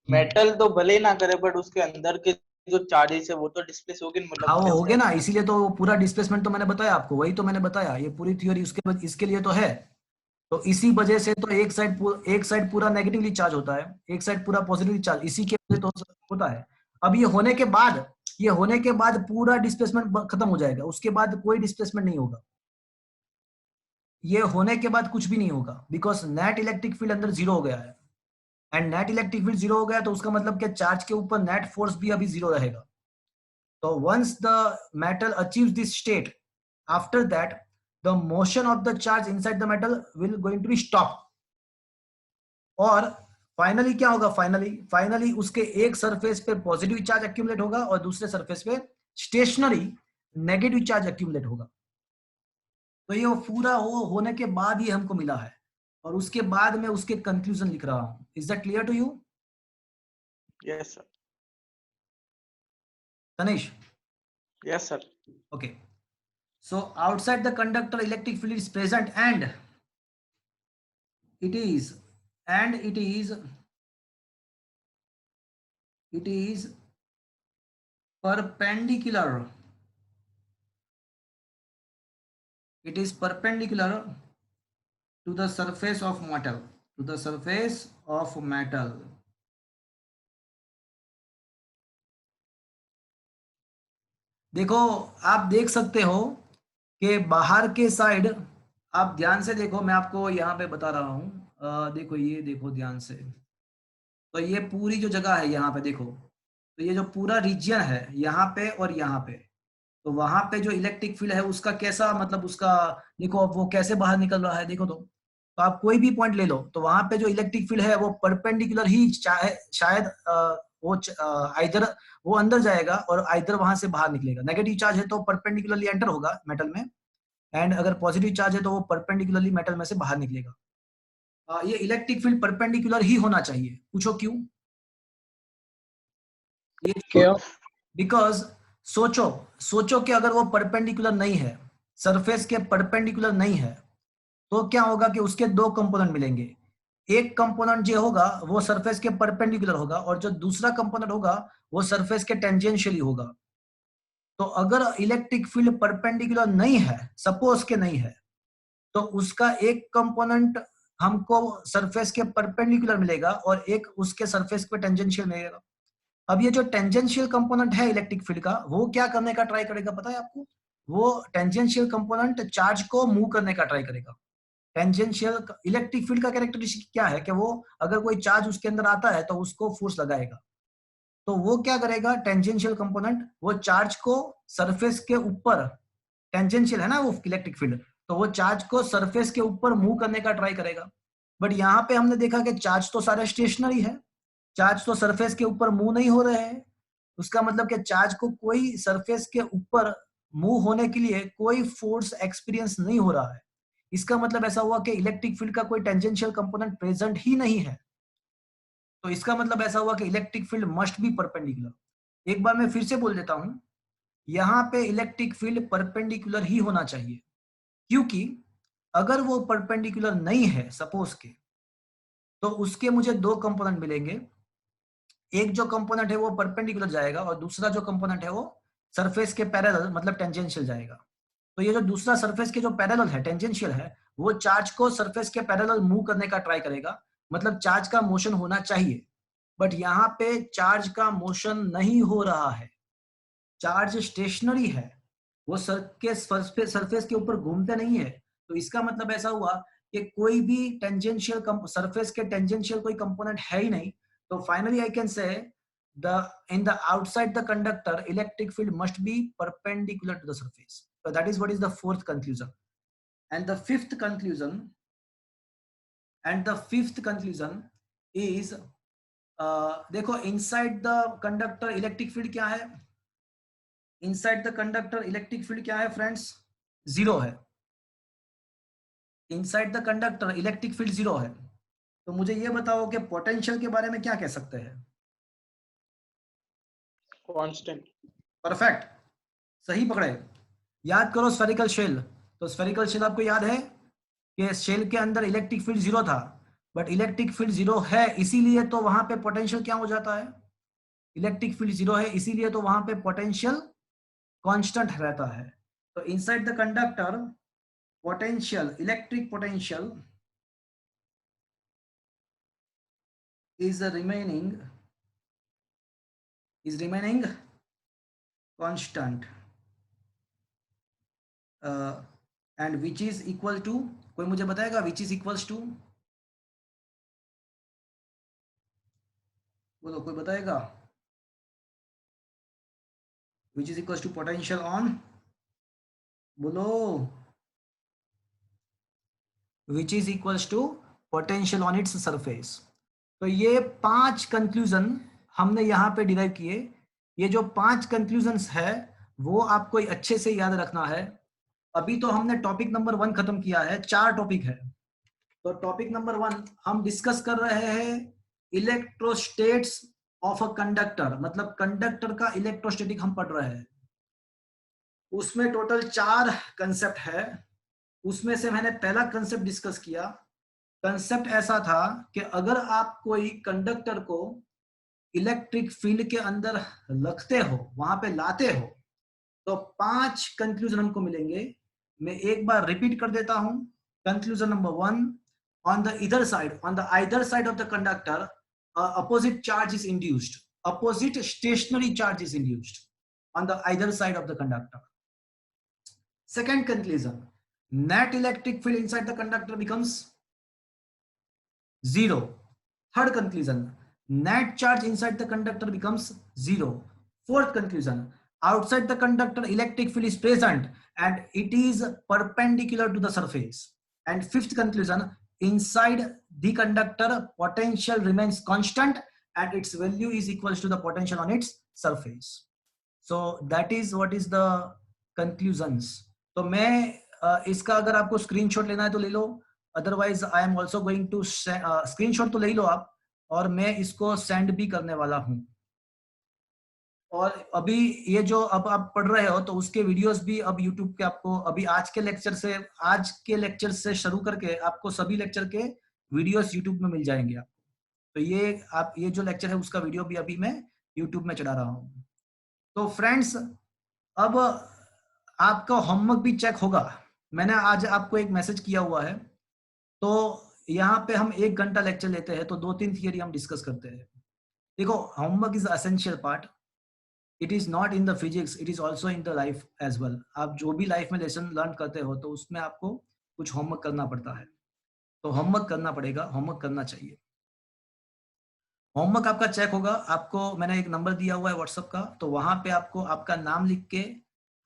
मेटल तो भले ही ना करे बट उसके अंदर के जो चार्जेस है वो तो डिस्प्लेस होगी, मतलब हाँ वो हो जैसे गया ना, इसीलिए तो वो पूरा डिस्प्लेसमेंट तो मैंने बताया आपको, वही तो मैंने बताया, ये पूरी थ्योरी उसके इसके लिए तो है। तो इसी वजह से तो एक साइड पूरा नेगेटिवली चार्ज होता है, एक साइड पूरा पॉजिटिवली चार्ज, इसी के वजह तो होता है। अब ये होने के बाद पूरा डिस्प्लेसमेंट खत्म हो जाएगा, उसके बाद कोई डिस्प्लेसमेंट नहीं होगा। ये होने के बाद कुछ भी नहीं होगा, बिकॉज नेट इलेक्ट्रिक फील्ड अंदर जीरो हो गया है। And net electric field zero हो गया तो उसका मतलब क्या, चार्ज के ऊपर नेट फोर्स भी अभी जीरो रहेगा। तो once the metal achieves this state, after that the motion of the charge inside the metal will going to be stop. और फाइनली क्या होगा, फाइनली उसके एक सरफेस पे पॉजिटिव चार्ज एक्यूमुलेट होगा और दूसरे सरफेस पे स्टेशनरी नेगेटिव चार्ज एक्यूमुलेट होगा। तो ये पूरा होने के बाद ही हमको मिला है, और उसके बाद मैं उसके कंक्लूजन लिख रहा हूं। Is that clear to you yes sir, Tanish? Yes sir. Okay, so outside the conductor electric field is present and it is perpendicular, it is perpendicular to the surface of metal, to the surface of metal। देखो आप देख सकते हो कि बाहर के side, आप ध्यान से देखो, मैं आपको यहाँ पे बता रहा हूँ, देखो ये देखो ध्यान से, तो ये पूरी जो जगह है यहाँ पे देखो, तो ये जो पूरा रीजन है यहाँ पे और यहाँ पे, तो वहां पे जो इलेक्ट्रिक फील्ड है उसका कैसा, मतलब उसका देखो अब वो कैसे बाहर निकल रहा है, देखो तो आप कोई भी पॉइंट ले लो, तो वहां पे जो इलेक्ट्रिक फील्ड है वो परपेंडिकुलर ही चाहे शायद वो आइदर वो अंदर जाएगा और आइदर वहां से बाहर निकलेगा। नेगेटिव चार्ज है तो परपेंडिकुलरली एंटर होगा मेटल में, एंड अगर पॉजिटिव चार्ज है तो वो परपेंडिकुलरली मेटल में से बाहर निकलेगा। ये इलेक्ट्रिक फील्ड परपेंडिकुलर ही होना चाहिए। पूछो क्यों? ये क्यों? बिकॉज सोचो कि अगर वो परपेंडिकुलर नहीं है, सरफेस के परपेंडिकुलर नहीं है, तो क्या होगा कि उसके दो कंपोनेंट मिलेंगे। एक कंपोनेंट जो होगा वो सरफेस के परपेंडिकुलर होगा और जो दूसरा कंपोनेंट होगा वो सरफेस के टेंजेंशियली होगा। तो अगर इलेक्ट्रिक फील्ड परपेंडिकुलर नहीं है, सपोज के नहीं है, तो उसका एक कंपोनेंट हमको सरफेस के परपेंडिकुलर मिलेगा और एक उसके सरफेस पे टेंजेंशियल मिलेगा। अब ये जो टेंजेंशियल कंपोनेंट है इलेक्ट्रिक फील्ड का, वो क्या करने का ट्राई करेगा पता है आपको? वो टेंजेंशियल कंपोनेंट चार्ज को मूव करने का ट्राई करेगा। टेंजेंशियल इलेक्ट्रिक फील्ड का कैरेक्टरिस्टिक क्या है कि वो अगर कोई चार्ज उसके अंदर आता है तो उसको फोर्स लगाएगा। तो वो क्या करेगा, टेंजेंशियल कंपोनेंट वो चार्ज को सरफेस के ऊपर, टेंजेंशियल है ना वो इलेक्ट्रिक फील्ड, तो वो चार्ज को सरफेस के ऊपर मूव करने का ट्राई करेगा। बट यहाँ पे हमने देखा कि चार्ज तो सारे स्टेशनरी है, चार्ज तो सरफेस के ऊपर मूव नहीं हो रहे हैं। उसका मतलब कि चार्ज को कोई सरफेस के ऊपर मूव होने के लिए कोई फोर्स एक्सपीरियंस नहीं हो रहा है। इसका मतलब ऐसा हुआ कि इलेक्ट्रिक फील्ड का कोई टेंजेंशियल कंपोनेंट प्रेजेंट ही नहीं है। तो इसका मतलब ऐसा हुआ कि electric field must be perpendicular. एक बार मैं फिर से बोल देता हूं, यहाँ पे इलेक्ट्रिक फील्ड परपेंडिकुलर ही होना चाहिए, क्योंकि अगर वो परपेंडिकुलर नहीं है सपोज के, तो उसके मुझे दो कंपोनेंट मिलेंगे। एक जो कंपोनेंट है वो परपेंडिकुलर जाएगा और दूसरा जो कंपोनेंट है वो सरफेस के पैरेलल मतलब टेंजेंशियल जाएगा। तो ये जो दूसरा सरफेस के जो पैरेलल है, टेंजेंशियल है, वो चार्ज को सरफेस के पैरेलल मूव करने का ट्राई करेगा, मतलब चार्ज का मोशन होना चाहिए। बट यहाँ पे चार्ज का मोशन नहीं हो रहा है, चार्ज स्टेशनरी है, वो सरफेस के ऊपर घूमते नहीं है। तो इसका मतलब ऐसा हुआ कि कोई भी टेंजेंशियल सरफेस के टेंजेंशियल कोई कंपोनेंट है ही नहीं। तो finally I can say in the outside the conductor electric field must be perpendicular to the surface. So that is what is the fourth conclusion. And the fifth conclusion is देखो inside the conductor electric field क्या है? Inside the conductor electric field क्या है friends? Zero है. Inside the conductor electric field zero है. तो मुझे ये बताओ कि पोटेंशियल के बारे में क्या कह सकते हैं? कांस्टेंट। परफेक्ट, सही पकड़े। याद करो स्फेरिकल शेल, तो स्फेरिकल शेल आपको याद है कि शेल के अंदर इलेक्ट्रिक फील्ड जीरो था, बट इलेक्ट्रिक फील्ड जीरो है इसीलिए तो वहां पे पोटेंशियल क्या हो जाता है? इलेक्ट्रिक फील्ड जीरो है इसीलिए तो वहां पे पोटेंशियल कांस्टेंट रहता है। तो inside the conductor potential, electric potential is remaining constant and which is equal to, कोई मुझे बताएगा which is equals to, बोलो कोई बताएगा? which is equals to potential on, बोलो, which is equals to potential on its surface। तो ये 5 conclusion हमने यहाँ पे डिराइव किए। ये जो 5 कंक्लूजन्स है वो आपको अच्छे से याद रखना है। अभी तो हमने टॉपिक नंबर 1 खत्म किया है, 4 टॉपिक है। तो टॉपिक नंबर 1 हम डिस्कस कर रहे हैं इलेक्ट्रोस्टेट्स ऑफ अ कंडक्टर, मतलब कंडक्टर का इलेक्ट्रोस्टैटिक हम पढ़ रहे हैं। उसमें टोटल 4 कंसेप्ट है। उसमें से मैंने पहला कंसेप्ट डिस्कस किया। कंसेप्ट ऐसा था कि अगर आप कोई कंडक्टर को इलेक्ट्रिक फील्ड के अंदर रखते हो, वहां पे लाते हो, तो 5 कंक्लूजन हमको मिलेंगे। मैं एक बार रिपीट कर देता हूं। Conclusion number 1, on the either side of the conductor opposite charge is induced, opposite stationary charge is induced on the either side of the conductor. Second conclusion, net electric field inside the conductor becomes zero. Third conclusion, net charge inside the conductor becomes zero. Fourth conclusion, outside the conductor electric field is present and it is perpendicular to the surface. And fifth conclusion, inside the conductor potential remains constant and its value is equals to the potential on its surface. So that is what is the conclusions. तो मैं इसका अगर आपको screenshot लेना है तो ले लो, otherwise I am also going to screenshot तो ले लो आप, और मैं इसको सेंड भी करने वाला हूं। और अभी ये जो अब आप पढ़ रहे हो तो उसके वीडियोस भी अब यूट्यूब के आपको अभी आज के लेक्चर से शुरू करके आपको सभी लेक्चर के वीडियोस यूट्यूब में मिल जाएंगे आपको। तो ये जो लेक्चर है उसका वीडियो भी अभी मैं यूट्यूब में चढ़ा रहा हूँ। तो फ्रेंड्स, अब आपका होमवर्क भी चेक होगा। मैंने आज आपको एक मैसेज किया हुआ है। तो यहाँ पे हम 1 घंटा लेक्चर लेते हैं, तो 2-3 थियरी हम डिस्कस करते हैं। देखो, homework is essential part. It is not in the physics, it is also in the life as well. आप जो भी लाइफ में लेसन लर्न करते हो तो उसमें आपको कुछ होमवर्क करना पड़ता है। तो होमवर्क करना पड़ेगा, होमवर्क करना चाहिए। होमवर्क आपका चेक होगा। आपको मैंने एक नंबर दिया हुआ है व्हाट्सएप का, तो वहां पे आपको आपका नाम लिख के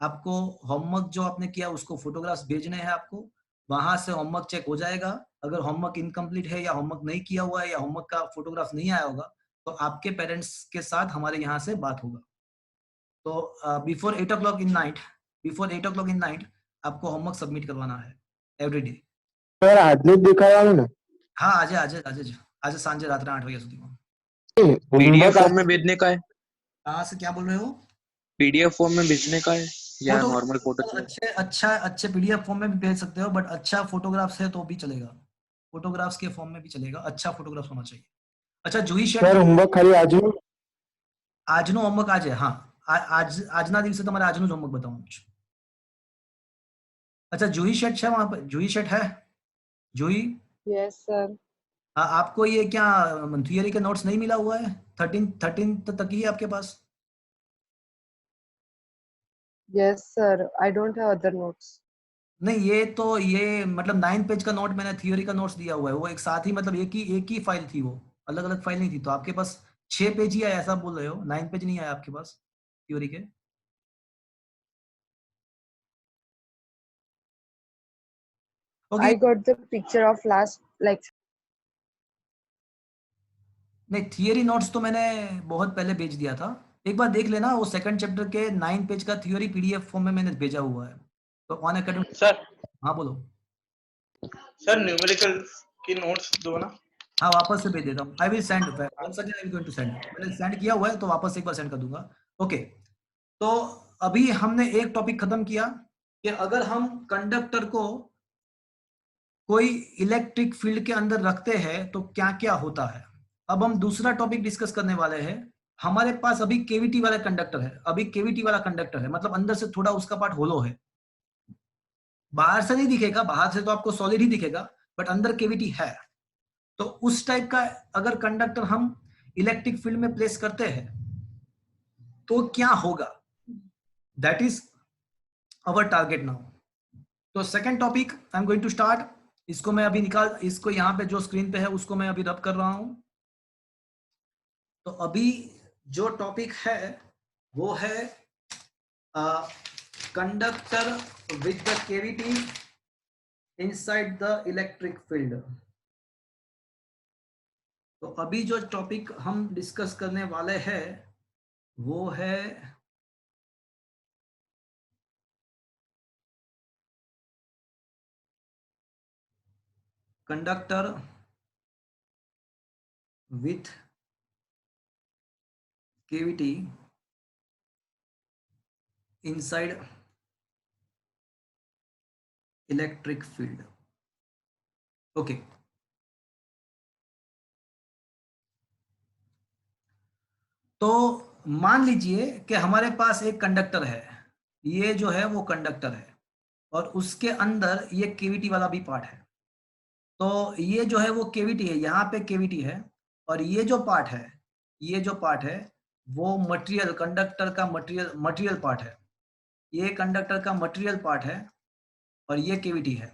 आपको होमवर्क जो आपने किया उसको फोटोग्राफ्स भेजने हैं आपको। वहां से होमवर्क चेक हो जाएगा। अगर होमवर्क इनकम्प्लीट है या होमवर्क नहीं किया हुआ है या होमवर्क का फोटोग्राफ नहीं आया होगा तो आपके पेरेंट्स के साथ हमारे यहाँ से बात होगा। तो बिफोर 8 o'clock in night आपको होमवर्क सबमिट करवाना है एवरीडे। सर આજનું જ દેખાડવાનું ને? हाँ, आज सांझे रात 8 बजे सुधी में। पीडीएफ फॉर्म में भेजने का है? कहाँ से क्या बोल रहे हो? पीडीएफ फॉर्म में भेजने का है या नॉर्मल फोटो? अच्छे पीडीएफ फॉर्म में भी भेज सकते हो, बट अच्छा फोटोग्राफ्स है तो भी चलेगा। फोटोग्राफ्स के फॉर्म में भी चलेगा, अच्छा फोटोग्राफ्स होना चाहिए। अच्छा जूही शेट સર હોમવર્ક ખાલી આજનું? આજનું હોમવર્ક આજે, हाँ આજના દિવસે તમારે આજનું જ હોમવર્ક बताऊं। अच्छा जूही शेट है वहां पर? जूही शेट है? जूही? Yes sir. आपको ये क्या थियरी के नोट्स नहीं मिला हुआ है? 13 तक ही है आपके पास? Yes sir, I don't have other notes. नहीं, ये मतलब 9 पेज का नोट मैंने थियोरी का नोट्स दिया हुआ है। वो एक साथ ही मतलब एक ही फाइल थी, वो अलग अलग फाइल नहीं थी। तो आपके पास 6 पेज ही आया ऐसा बोल रहे हो, 9 पेज नहीं आया आपके पास थ्योरी के? Okay I got the picture of last lecture. नहीं, थियरी नोट्स तो मैंने बहुत पहले भेज दिया था, एक बार देख लेना, वो सेकंड चैप्टर के 9 पेज का थ्योरी पीडीएफ फॉर्म में मैंने भेजा हुआ है, तो ऑन अकेडमी। सर हाँ बोलो। सर न्यूमेरिकल की नोट्स दो ना। हाँ वापस से भेज देता हूँ, I will send, once again I will going to send, मैंने सेंड किया हुआ है तो वापस एक बार सेंड कर दूंगा। ओके, तो अभी हमने एक टॉपिक खत्म किया कि अगर हम कंडक्टर को कोई इलेक्ट्रिक फील्ड के अंदर रखते हैं तो क्या क्या होता है। अब हम दूसरा टॉपिक डिस्कस करने वाले हैं। हमारे पास अभी केवीटी वाला कंडक्टर है, अभी केवीटी वाला कंडक्टर है, मतलब अंदर से थोड़ा उसका पार्ट होलो है, बाहर से नहीं दिखेगा, बाहर से तो आपको सॉलिड ही दिखेगा, बट अंदर केवीटी है। तो उस टाइप का अगर कंडक्टर हम इलेक्ट्रिक फील्ड में प्लेस करते हैं तो क्या होगा, that is our target now. तो second topic I am going to start, इसको मैं अभी निकाल, इसको यहाँ पे जो स्क्रीन पे है उसको मैं अभी रब कर रहा हूं। तो अभी जो टॉपिक है वो है conductor with the cavity inside the electric field. तो अभी जो टॉपिक हम डिस्कस करने वाले हैं वो है conductor with cavity inside electric field. Okay, तो मान लीजिए कि हमारे पास एक कंडक्टर है, ये जो है वो कंडक्टर है और उसके अंदर ये केविटी वाला भी पार्ट है। तो ये जो है वो केविटी है, यहाँ पे केविटी है, और ये जो पार्ट है, ये जो पार्ट है वो मटेरियल, कंडक्टर का मटेरियल पार्ट है, ये कंडक्टर का मटेरियल पार्ट है और ये केविटी है।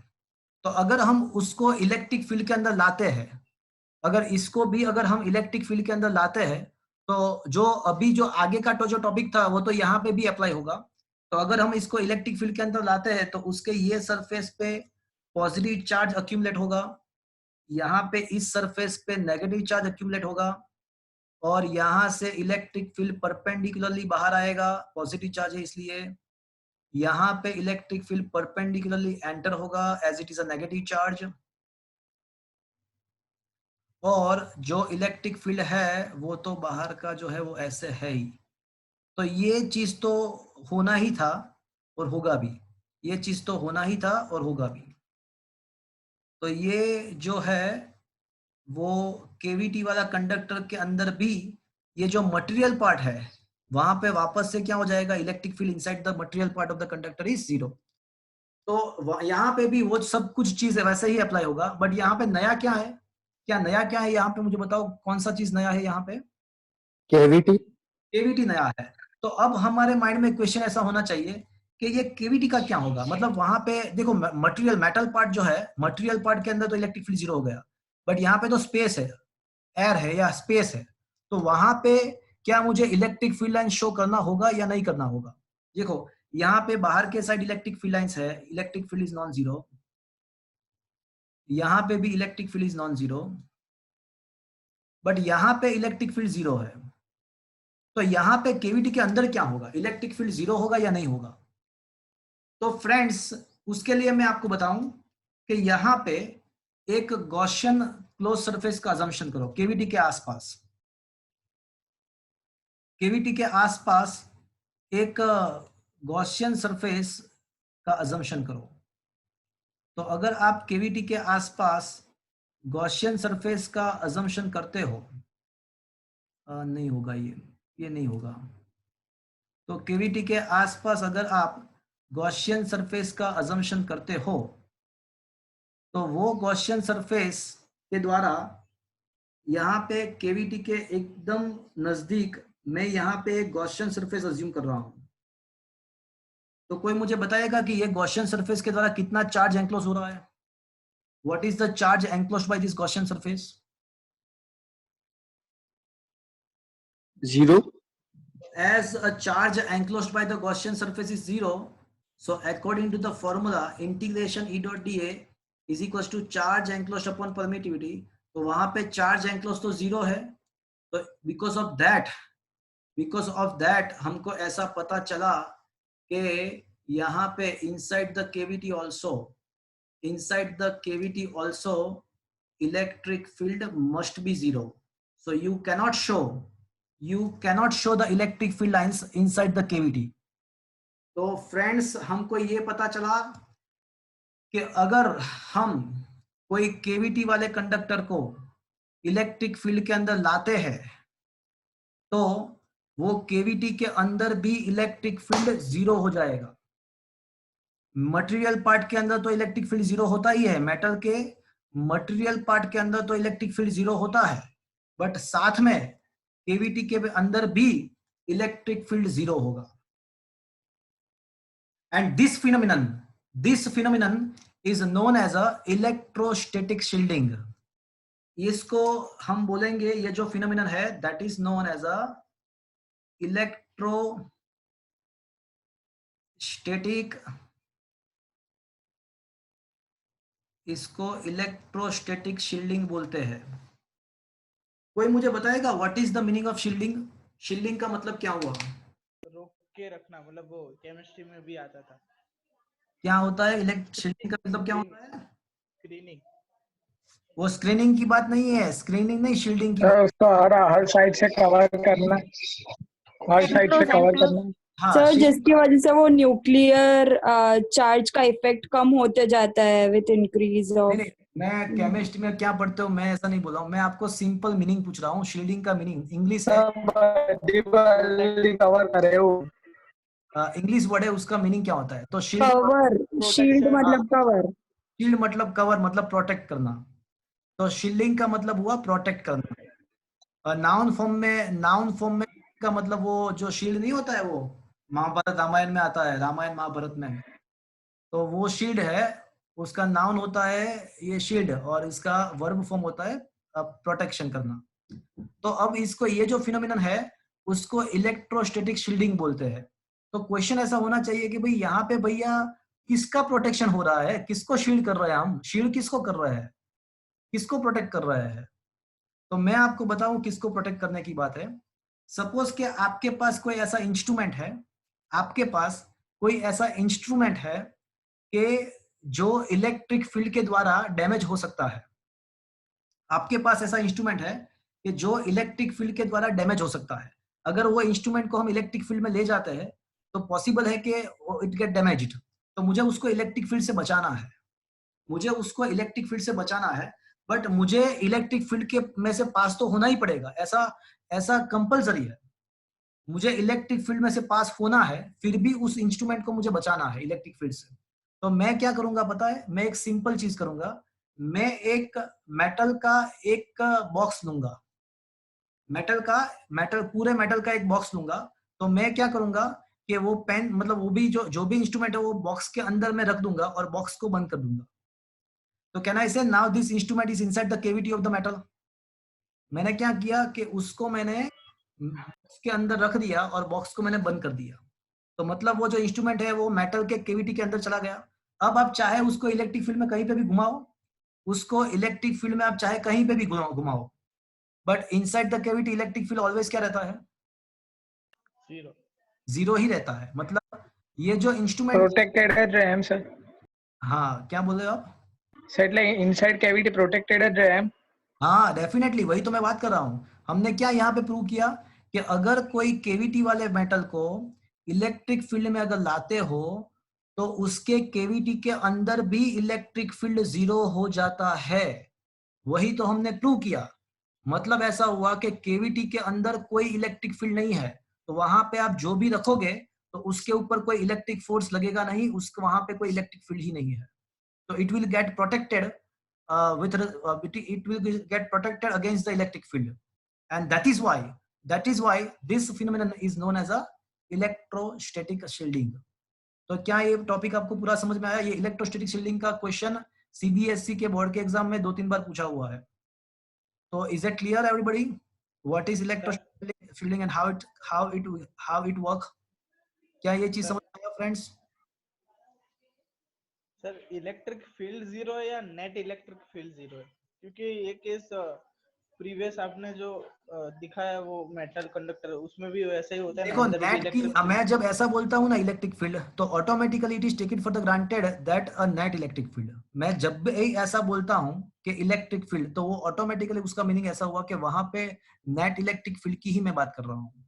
तो अगर हम उसको इलेक्ट्रिक फील्ड के अंदर लाते हैं, अगर इसको भी अगर हम इलेक्ट्रिक फील्ड के अंदर लाते हैं तो जो अभी जो आगे का जो टॉपिक था वो तो यहाँ पे भी अप्लाई होगा। तो अगर हम इसको इलेक्ट्रिक फील्ड के अंदर लाते हैं तो उसके ये सरफेस पे पॉजिटिव चार्ज अक्यूमुलेट होगा, यहाँ पे इस सरफेस पे नेगेटिव चार्ज अक्यूमुलेट होगा, और यहाँ से इलेक्ट्रिक फील्ड परपेंडिकुलरली बाहर आएगा, पॉजिटिव चार्ज है इसलिए। यहाँ पे इलेक्ट्रिक फील्ड परपेंडिकुलरली एंटर होगा as it is a negative charge, और जो इलेक्ट्रिक फील्ड है वो तो बाहर का जो है वो ऐसे है ही। तो ये चीज तो होना ही था और होगा भी, ये चीज तो होना ही था और होगा भी। तो ये जो है वो केवीटी वाला कंडक्टर के अंदर भी ये जो मटेरियल पार्ट है वहां पे वापस से क्या हो जाएगा, electric field inside the material part of the conductor is 0। तो यहाँ पे भी वो सब कुछ चीज है वैसे ही अप्लाई होगा, बट यहाँ पे नया क्या है, क्या नया क्या है यहाँ पे, मुझे बताओ कौन सा चीज नया है यहाँ पे? केविटी। केवीटी नया है। तो अब हमारे माइंड में क्वेश्चन ऐसा होना चाहिए कि ये केवीटी का क्या होगा, मतलब वहां पे देखो मटेरियल मेटल पार्ट जो है, मटेरियल पार्ट के अंदर तो इलेक्ट्रिक फील्ड 0 हो गया, बट यहाँ पे तो स्पेस है, एयर है या स्पेस है, तो वहां पे क्या मुझे इलेक्ट्रिक फील्ड लाइन शो करना होगा या नहीं करना होगा? देखो यहाँ पे बाहर के साइड इलेक्ट्रिक फील्ड लाइंस है, electric field is non zero, यहाँ पे भी electric field is non zero, but यहाँ पे इलेक्ट्रिक फील्ड 0 है। तो यहाँ पे केविटी के अंदर क्या होगा, इलेक्ट्रिक फील्ड 0 होगा या नहीं होगा? तो फ्रेंड्स उसके लिए मैं आपको बताऊं कि यहाँ पे एक गॉसियन क्लोज सरफेस का अजम्पशन करो केविटी के आसपास, केविटी के आसपास एक गॉसियन सरफेस का अजम्पशन करो। तो अगर आप केविटी के आसपास गॉसियन सरफेस का अजम्पशन करते हो, नहीं होगा ये नहीं होगा। तो केविटी के आसपास अगर आप गॉसियन सरफेस का अजम्पशन करते हो तो वो गॉसियन सरफेस के द्वारा यहाँ पे केविटी के एकदम नजदीक मैं यहाँ पे एक गॉसियन सरफेस अज्यूम कर रहा हूँ। तो कोई मुझे बताएगा कि ये गॉसियन सरफेस के द्वारा कितना चार्ज एंक्लोज हो रहा है? What is the charge enclosed by this Gaussian surface? zero. As a charge enclosed by the Gaussian surface is zero, so according to the formula integration E dot dA is equals to charge enclosed upon permittivity, तो वहां पे charge enclose तो zero है, तो because of that हमको ऐसा पता चला कि यहाँ पे inside the cavity also electric field must be zero, so you cannot show the electric field lines inside the cavity. तो फ्रेंड्स हमको ये पता चला कि अगर हम कोई केविटी वाले कंडक्टर को इलेक्ट्रिक फील्ड के अंदर लाते हैं तो वो केविटी के अंदर भी इलेक्ट्रिक फील्ड जीरो हो जाएगा। मटेरियल पार्ट के अंदर तो इलेक्ट्रिक फील्ड जीरो होता ही है, मेटल के मटेरियल पार्ट के अंदर तो इलेक्ट्रिक फील्ड जीरो होता है, बट साथ में केविटी के अंदर भी इलेक्ट्रिक फील्ड जीरो होगा। And this phenomenon is known as a electrostatic shielding. इसको हम बोलेंगे, ये जो फिनोमिनन है that is known as a electrostatic, इसको इलेक्ट्रोस्टैटिक शील्डिंग बोलते हैं। कोई मुझे बताएगा what is the meaning of shielding? Shielding का मतलब क्या हुआ? रोक के रखना, मतलब वो केमिस्ट्री में भी आता था। क्या होता है शील्डिंग का मतलब क्या होता है? स्क्रीनिंग। वो स्क्रीनिंग की बात नहीं है, स्क्रीनिंग नहीं, शील्डिंग की। उसको हर साइड से कवर करना, हर साइड से कवर करना। हाँ, सर जिसकी वजह से वो न्यूक्लियर चार्ज का इफेक्ट कम होते जाता है विद इंक्रीज ऑफ। नहीं, मैं केमिस्ट्री में क्या पढ़ते हो, मैं ऐसा नहीं बोल रहा हूँ, मैं आपको सिंपल मीनिंग पूछ रहा हूँ। शील्डिंग का मीनिंग इंग्लिश है, कवर करे हो, इंग्लिश वर्ड है, उसका मीनिंग क्या होता है? तो कवर, शील्ड मतलब कवर, शील्ड मतलब कवर, मतलब प्रोटेक्ट करना। तो शील्डिंग का मतलब हुआ प्रोटेक्ट करना। नाउन फॉर्म में का मतलब वो जो शील्ड नहीं होता है, वो महाभारत रामायण में आता है, रामायण महाभारत में, तो वो शील्ड है, उसका नाउन होता है ये शील्ड, और इसका वर्ब फॉर्म होता है प्रोटेक्शन करना। तो अब इसको, ये जो फिनोमिनन है उसको इलेक्ट्रोस्टैटिक शील्डिंग बोलते हैं। तो क्वेश्चन ऐसा होना चाहिए कि भाई यहाँ पे भैया किसका प्रोटेक्शन हो रहा है, किसको शील्ड कर रहे हैं हम, शील्ड किसको कर रहे हैं, किसको प्रोटेक्ट कर रहे हैं? तो मैं आपको बताऊं किसको प्रोटेक्ट करने की बात है। सपोज कि आपके पास कोई ऐसा इंस्ट्रूमेंट है, आपके पास कोई ऐसा इंस्ट्रूमेंट है कि जो इलेक्ट्रिक फील्ड के द्वारा डैमेज हो सकता है। आपके पास ऐसा इंस्ट्रूमेंट है कि जो इलेक्ट्रिक फील्ड के द्वारा डैमेज हो सकता है। अगर वो इंस्ट्रूमेंट को हम इलेक्ट्रिक फील्ड में ले जाते हैं तो पॉसिबल है कि इट गेट डैमेज्ड, तो मुझे उसको इलेक्ट्रिक फील्ड से बचाना है, बट मुझे इलेक्ट्रिक फील्ड के में से पास तो होना ही पड़ेगा, ऐसा कंपलसरी है। मुझे इलेक्ट्रिक फील्ड में से पास होना है, फिर भी उस इंस्ट्रूमेंट को मुझे बचाना है इलेक्ट्रिक फील्ड से। तो मैं क्या करूंगा पता है? मैं एक सिंपल चीज करूंगा, मैं एक मेटल का एक बॉक्स लूंगा, पूरे मेटल का एक बॉक्स लूंगा। तो मैं क्या करूंगा कि वो पेन, मतलब वो भी जो भी इंस्ट्रूमेंट है वो बॉक्स के अंदर में रख दूंगा और बॉक्स को बंद कर दूंगा। तो कैन आई से now this instrument is inside the cavity of the metal? मैंने क्या किया कि उसको मैंने बॉक्स के अंदर रख दिया और बॉक्स को मैंने बंद कर दिया। तो मतलब वो जो इंस्ट्रूमेंट है वो मेटल के केविटी के अंदर चला गया। अब आप चाहे उसको इलेक्ट्रिक फील्ड में कहीं पे भी घुमाओ, but inside the cavity electric field always क्या रहता है? जीरो ही रहता है। मतलब ये जो इंस्ट्रूमेंट प्रोटेक्टेड है रैम सर। हाँ, क्या बोल रहे हो आप? Set like inside cavity protected है रैम। हाँ डेफिनेटली, वही तो मैं बात कर रहा हूँ। हमने क्या यहाँ पे प्रूव किया कि अगर कोई केविटी वाले मेटल को इलेक्ट्रिक फील्ड में अगर लाते हो तो उसके केविटी के अंदर भी इलेक्ट्रिक फील्ड जीरो हो जाता है। वही तो हमने प्रूव किया। मतलब ऐसा हुआ कि केविटी के अंदर कोई इलेक्ट्रिक फील्ड नहीं है, तो वहां पे आप जो भी रखोगे तो उसके ऊपर कोई इलेक्ट्रिक फोर्स लगेगा नहीं, उसके वहां पे कोई इलेक्ट्रिक फील्ड ही नहीं है। तो it will get protected against the electric field, and that is why this phenomenon is known as a electrostatic shielding. तो क्या ये टॉपिक आपको पूरा समझ में आया? ये इलेक्ट्रोस्टैटिक शील्डिंग का क्वेश्चन सीबीएसई के बोर्ड के एग्जाम में 2-3 बार पूछा हुआ है। तो is it clear everybody what is fielding and how it work? क्या ये चीज समझ आया friends? Sir electric field zero है या नेट इलेक्ट्रिक फील्ड जीरो है? क्योंकि ये केस प्रीवियस आपने जो दिखाया वो मेटल कंडक्टर, उसमें भी वैसे ही होता है ना, देखो अंदर भी नेट की, इलेक्ट्रिक मैं जब ऐसा बोलता हूँ ना इलेक्ट्रिक फील्ड, तो automatically it is taken for the granted that a net electric field. मैं जब भी ऐसा बोलता हूँ कि इलेक्ट्रिक फील्ड, तो वो ऑटोमेटिकली उसका मीनिंग ऐसा हुआ कि वहां पे नेट इलेक्ट्रिक फील्ड की ही मैं बात कर रहा हूँ।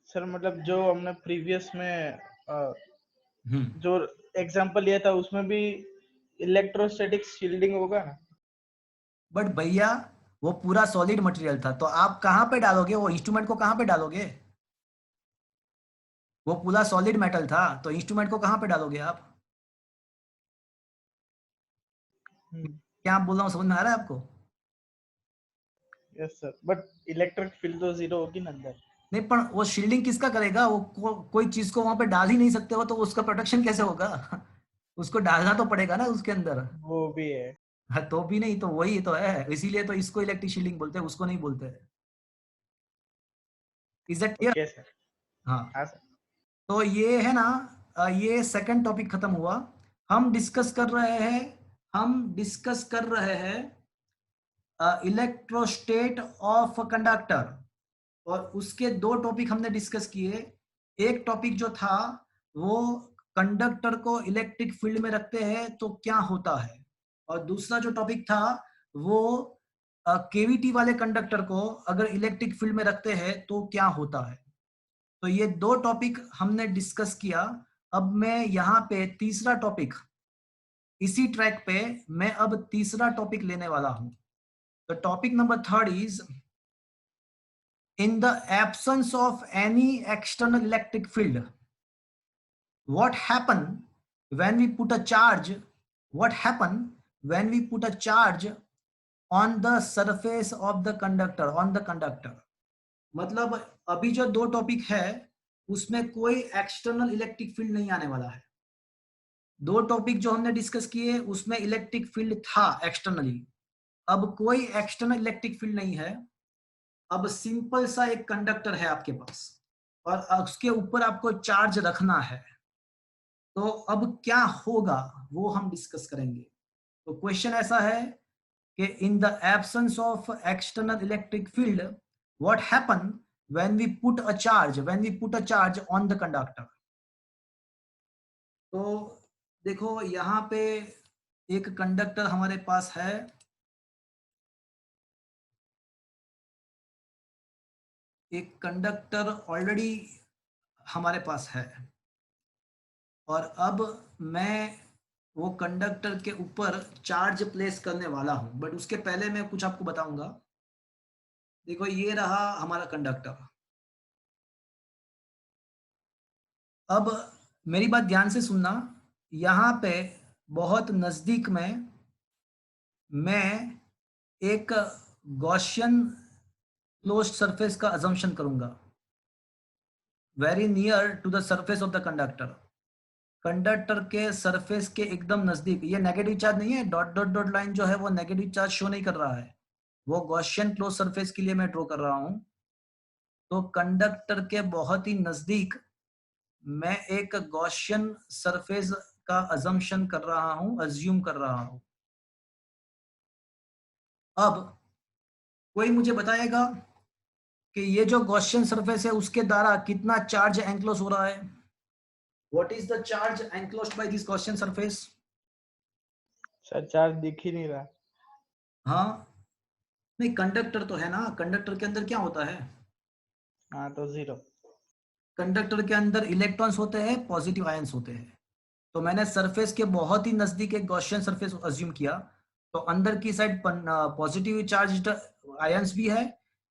सर मतलब जो हमने प्रीवियस में हम्म, जो एग्जांपल लिया था उसमें भी इलेक्ट्रोस्टैटिक शील्डिंग होगा ना? बट भैया वो पूरा सॉलिड मटेरियल था, तो आप कहाँ पे डालोगे वो इंस्ट्रूमेंट को, कहाँ पे डालोगे? वो पूरा सॉलिड मेटल था, तो इंस्ट्रूमेंट को कहाँ पे डालोगे आप? क्या आप बोल रहा हूँ, समझ में आ रहा है आपको? Yes sir, but electric field तो जीरो होगी ना अंदर। नहीं, पर वो शील्डिंग किसका करेगा? वो कोई चीज को वहां पे डाल ही नहीं सकते हो, तो उसका प्रोटेक्शन कैसे होगा? उसको डालना तो पड़ेगा ना उसके अंदर। वो भी है। हाँ, तो भी नहीं, तो वही तो है, इसीलिए तो इसको इलेक्ट्रिक शील्डिंग बोलते हैं, उसको नहीं बोलते। Is that clear? Okay sir. हाँ, हाँ सर। तो ये है ना, ये सेकंड टॉपिक खत्म हुआ। हम डिस्कस कर रहे हैं इलेक्ट्रोस्टेट ऑफ कंडक्टर, और उसके दो टॉपिक हमने डिस्कस किए। एक टॉपिक जो था वो कंडक्टर को इलेक्ट्रिक फील्ड में रखते हैं तो क्या होता है, और दूसरा जो टॉपिक था वो केवीटी वाले कंडक्टर को अगर इलेक्ट्रिक फील्ड में रखते हैं तो क्या होता है। तो ये दो टॉपिक हमने डिस्कस किया। अब मैं यहाँ पे तीसरा टॉपिक, इसी ट्रैक पे मैं अब तीसरा टॉपिक लेने वाला हूं। तो topic number third is, in the absence of any external electric field, what happen when we put a charge, on the surface of the conductor, मतलब अभी जो दो टॉपिक है उसमें कोई एक्सटर्नल इलेक्ट्रिक फील्ड नहीं आने वाला है। दो टॉपिक जो हमने डिस्कस किए उसमें इलेक्ट्रिक फील्ड था एक्सटर्नली, अब कोई एक्सटर्नल इलेक्ट्रिक फील्ड नहीं है। अब सिंपल सा एक कंडक्टर है आपके पास और उसके ऊपर आपको चार्ज रखना है, तो अब क्या होगा वो हम डिस्कस करेंगे। तो क्वेश्चन ऐसा है कि in the absence of external electric field what happen when we put a charge on the conductor. तो देखो यहाँ पे एक कंडक्टर हमारे पास है, एक कंडक्टर ऑलरेडी हमारे पास है, और अब मैं वो कंडक्टर के ऊपर चार्ज प्लेस करने वाला हूं। बट उसके पहले मैं कुछ आपको बताऊंगा। देखो ये रहा हमारा कंडक्टर। अब मेरी बात ध्यान से सुनना, यहाँ पे बहुत नजदीक में मैं एक गॉसियन क्लोज्ड सरफेस का अजम्पशन करूंगा, very near to the surface of the conductor. Conductor के सरफेस के एकदम नजदीक, ये नेगेटिव चार्ज नहीं है, डॉट डॉट डॉट लाइन जो है वो नेगेटिव चार्ज शो नहीं कर रहा है, वो गॉसियन क्लोज सरफेस के लिए मैं ड्रॉ कर रहा हूं। तो कंडक्टर के बहुत ही नजदीक मैं एक गॉसियन सरफेस का अजम्पशन कर रहा हूं, अज्यूम कर रहा हूं। अब कोई मुझे बताएगा कि ये जो गॉसियन सरफेस है उसके द्वारा कितना चार्ज एंक्लोज हो रहा है। What is the charge enclosed by this Gaussian surface? Sir charge दिख ही नहीं रहा। हाँ, नहीं कंडक्टर तो है ना, कंडक्टर के अंदर क्या होता है? हाँ तो जीरो। कंडक्टर के अंदर इलेक्ट्रॉन्स होते हैं, पॉजिटिव आयंस होते हैं। तो मैंने सरफेस के बहुत ही नजदीक एक गॉसियन सरफेस अज्यूम किया, तो अंदर की साइड पॉजिटिव चार्ज आयंस भी है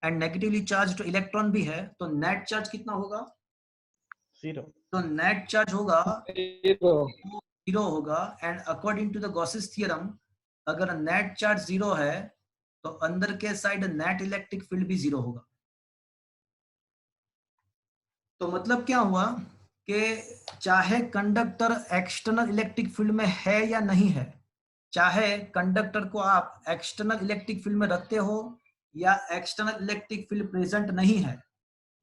एंड नेगेटिवली चार्ज इलेक्ट्रॉन भी है। तो नेट चार्ज कितना होगा? जीरो। तो नेट चार्ज होगा जीरो होगा। And according to the Gauss's theorem, अगर नेट चार्ज जीरो है तो अंदर के साइड नेट इलेक्ट्रिक फील्ड भी जीरो होगा। तो मतलब क्या हुआ कि चाहे कंडक्टर एक्सटर्नल इलेक्ट्रिक फील्ड में है या नहीं है, चाहे कंडक्टर को आप एक्सटर्नल इलेक्ट्रिक फील्ड में रखते हो या एक्सटर्नल इलेक्ट्रिक फील्ड प्रेजेंट नहीं है,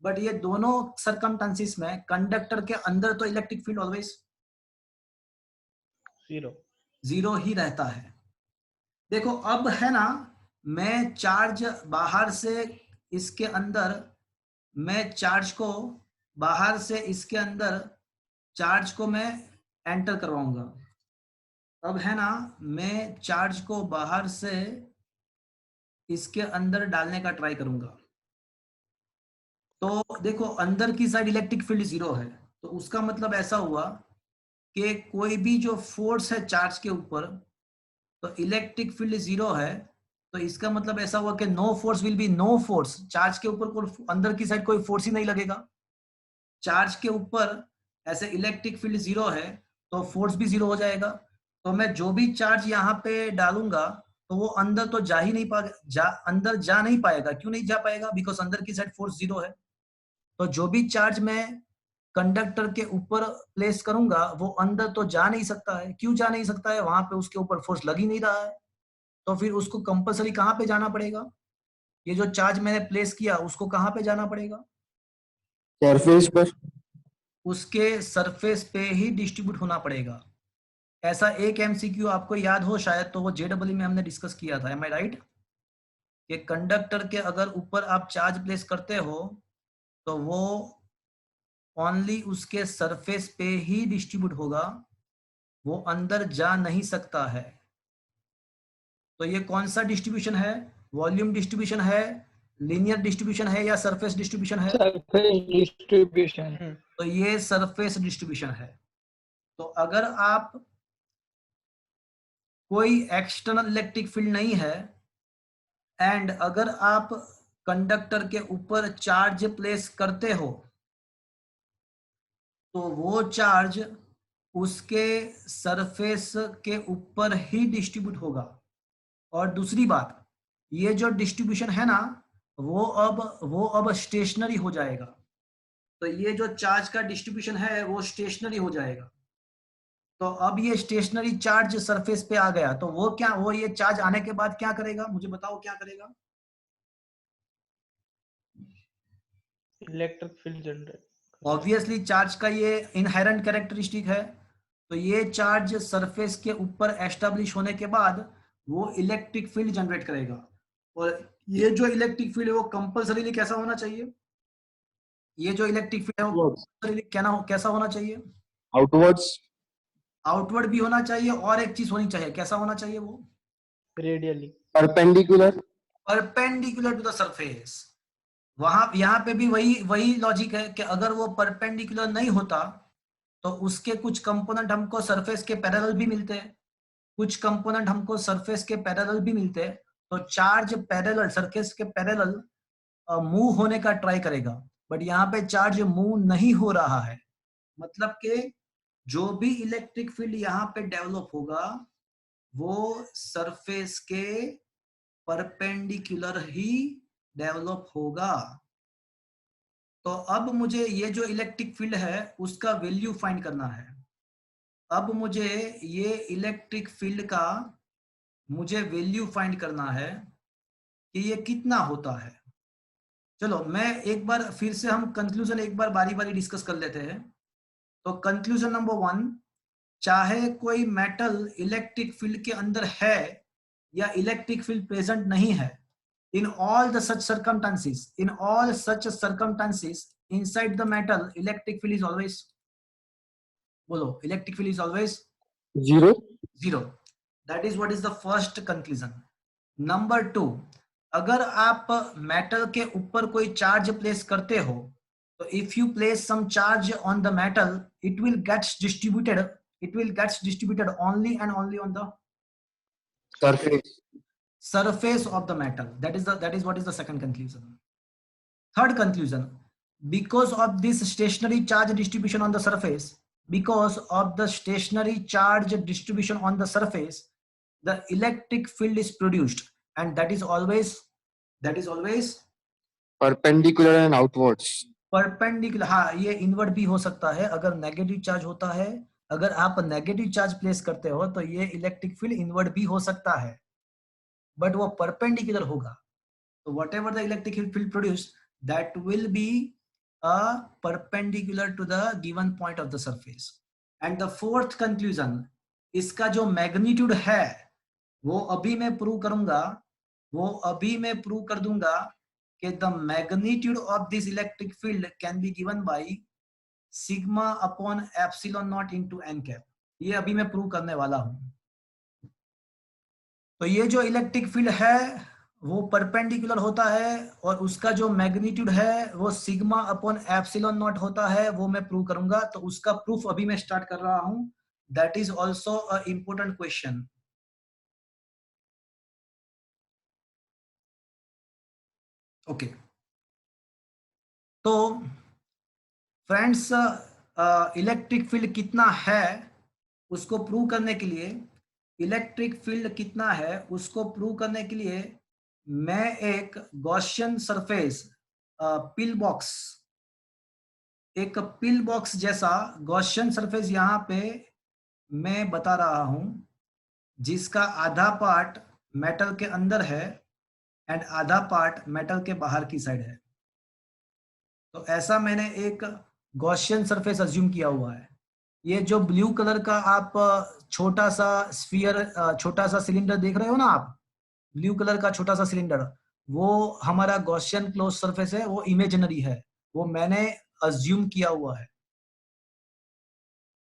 बट ये दोनों सरकमस्टेंसेस में कंडक्टर के अंदर तो इलेक्ट्रिक फील्ड ऑलवेज जीरो ही रहता है। देखो अब है ना, मैं चार्ज बाहर से इसके अंदर, मैं चार्ज को बाहर से इसके अंदर चार्ज को मैं एंटर करवाऊंगा। अब है ना, मैं चार्ज को बाहर से इसके अंदर डालने का ट्राई करूंगा। तो देखो अंदर की साइड इलेक्ट्रिक फील्ड जीरो है, तो उसका मतलब ऐसा हुआ कि कोई भी जो फोर्स है चार्ज के ऊपर, तो इलेक्ट्रिक फील्ड जीरो है, तो इसका मतलब ऐसा हुआ कि no force will be no force, charge के ऊपर कोई अंदर की साइड कोई फोर्स ही नहीं लगेगा। चार्ज के ऊपर ऐसे इलेक्ट्रिक फील्ड जीरो है तो फोर्स भी जीरो हो जाएगा। तो मैं जो भी चार्ज यहाँ पे डालूंगा तो वो अंदर तो जा ही नहीं पाएगा, अंदर जा नहीं पाएगा। क्यों नहीं जा पाएगा? बिकॉज अंदर की साइड फोर्स जीरो है। तो जो भी चार्ज मैं कंडक्टर के ऊपर प्लेस करूंगा वो अंदर तो जा नहीं सकता है। क्यों जा नहीं सकता है? वहां पे उसके ऊपर फोर्स लग ही नहीं रहा है। तो फिर उसको कंपलसरी कहाँ पे जाना पड़ेगा? ये जो चार्ज मैंने प्लेस किया उसको कहाँ पे जाना पड़ेगा? सरफेस पर। उसके सरफेस पे ही डिस्ट्रीब्यूट होना पड़ेगा। ऐसा एक एमसीक्यू आपको याद हो शायद, तो वो जेडब्ल्यू में हमने डिस्कस किया था। एम आई राइट? कि कंडक्टर के अगर ऊपर आप चार्ज प्लेस करते हो तो वो ओनली उसके सरफेस पे ही डिस्ट्रीब्यूट होगा, वो अंदर जा नहीं सकता है। तो ये कौन सा डिस्ट्रीब्यूशन है? वॉल्यूम डिस्ट्रीब्यूशन है, लीनियर डिस्ट्रीब्यूशन है या सरफेस डिस्ट्रीब्यूशन है? Surface distribution. तो ये सरफेस डिस्ट्रीब्यूशन है। तो अगर आप कोई एक्सटर्नल इलेक्ट्रिक फील्ड नहीं है एंड अगर आप कंडक्टर के ऊपर चार्ज प्लेस करते हो तो वो चार्ज उसके सरफेस के ऊपर ही डिस्ट्रीब्यूट होगा। और दूसरी बात, ये जो डिस्ट्रीब्यूशन है ना वो अब स्टेशनरी हो जाएगा। तो ये जो चार्ज का डिस्ट्रीब्यूशन है वो स्टेशनरी हो जाएगा। तो अब ये स्टेशनरी चार्ज सरफेस पे आ गया, तो वो ये चार्ज आने के बाद क्या करेगा? मुझे बताओ क्या करेगा? Electric field generate. Obviously charge का ये इनहेरेंट कैरेक्टरिस्टिक है। तो ये चार्ज सरफेस के ऊपर एस्टेब्लिश होने के बाद वो इलेक्ट्रिक फील्ड जनरेट करेगा। और ये जो इलेक्ट्रिक फील्ड है वो कंपल्सरीली कैसा होना चाहिए? ये जो इलेक्ट्रिक फील्ड है वो कंपल्सरीली कैसा होना चाहिए? आउटवर्ड्स। आउटवर्ड भी होना चाहिए और एक चीज होनी चाहिए। कैसा होना चाहिए वो? Radially. Perpendicular. Perpendicular to the surface. वहां यहाँ पे भी वही लॉजिक है कि अगर वो परपेंडिकुलर नहीं होता तो उसके कुछ कंपोनेंट हमको सरफेस के पैरेलल भी मिलते हैं, कुछ कंपोनेंट हमको सरफेस के पैरेलल भी मिलते हैं। तो चार्ज पैरेलल, सरफेस के पैरेलल मूव होने का ट्राई करेगा, बट यहाँ पे चार्ज मूव नहीं हो रहा है। मतलब कि जो भी इलेक्ट्रिक फील्ड यहाँ पे डेवलप होगा वो सरफेस के परपेंडिकुलर ही डेवलप होगा। तो अब मुझे ये जो इलेक्ट्रिक फील्ड है उसका वैल्यू फाइंड करना है। अब मुझे ये इलेक्ट्रिक फील्ड का मुझे वैल्यू फाइंड करना है कि ये कितना होता है। चलो मैं एक बार फिर से हम कंक्लूजन एक बार बारी बारी डिस्कस कर लेते हैं। तो कंक्लूजन नंबर 1, चाहे कोई मेटल इलेक्ट्रिक फील्ड के अंदर है या इलेक्ट्रिक फील्ड प्रेजेंट नहीं है, in all such circumstances inside the metal electric field is always, bolo, electric field is always zero. That is what is the first conclusion. Number 2, अगर आप metal के ऊपर कोई चार्ज प्लेस करते हो तो if you place some charge on the metal it will gets distributed only and only on the surface of the metal. That is what is the second conclusion. Third conclusion, because of this stationary charge distribution on the surface, the electric field is produced and that is always perpendicular and outwards. Perpendicular. हाँ, ये invert भी हो सकता है अगर negative charge होता है। अगर आप नेगेटिव चार्ज प्लेस करते हो तो ये इलेक्ट्रिक फील्ड इनवर्ट भी हो सकता है, बट वो परपेंडिकुलर होगा। So whatever the electric field produced, that will be perpendicular to the given point of the surface. And the fourth conclusion, इसका जो मैग्नीट्यूड है वो अभी मैं प्रूव करूंगा, वो अभी मैं प्रूव कर दूंगा कि the magnitude of this electric field can be given by sigma upon epsilon naught into n cap. ये अभी मैं प्रूव करने वाला हूं। तो ये जो इलेक्ट्रिक फील्ड है वो परपेंडिकुलर होता है और उसका जो मैग्नीट्यूड है वो सिग्मा अपॉन एप्सिलॉन नॉट होता है, वो मैं प्रूव करूंगा। तो उसका प्रूफ अभी मैं स्टार्ट कर रहा हूं। That is also a important question. Okay, तो फ्रेंड्स इलेक्ट्रिक फील्ड कितना है उसको प्रूव करने के लिए, इलेक्ट्रिक फील्ड कितना है उसको प्रूव करने के लिए मैं एक गॉसियन सरफेस पिल बॉक्स, एक पिल बॉक्स जैसा गॉसियन सरफेस यहाँ पे मैं बता रहा हूं, जिसका आधा पार्ट मेटल के अंदर है एंड आधा पार्ट मेटल के बाहर की साइड है। तो ऐसा मैंने एक गॉसियन सरफेस अज्यूम किया हुआ है। ये जो ब्लू कलर का आप छोटा सा स्फीयर, छोटा सा सिलेंडर देख रहे हो ना आप, ब्लू कलर का छोटा सा सिलेंडर, वो हमारा गॉसियन क्लोज सरफेस है, वो इमेजिनरी है, वो मैंने अज्यूम किया हुआ है।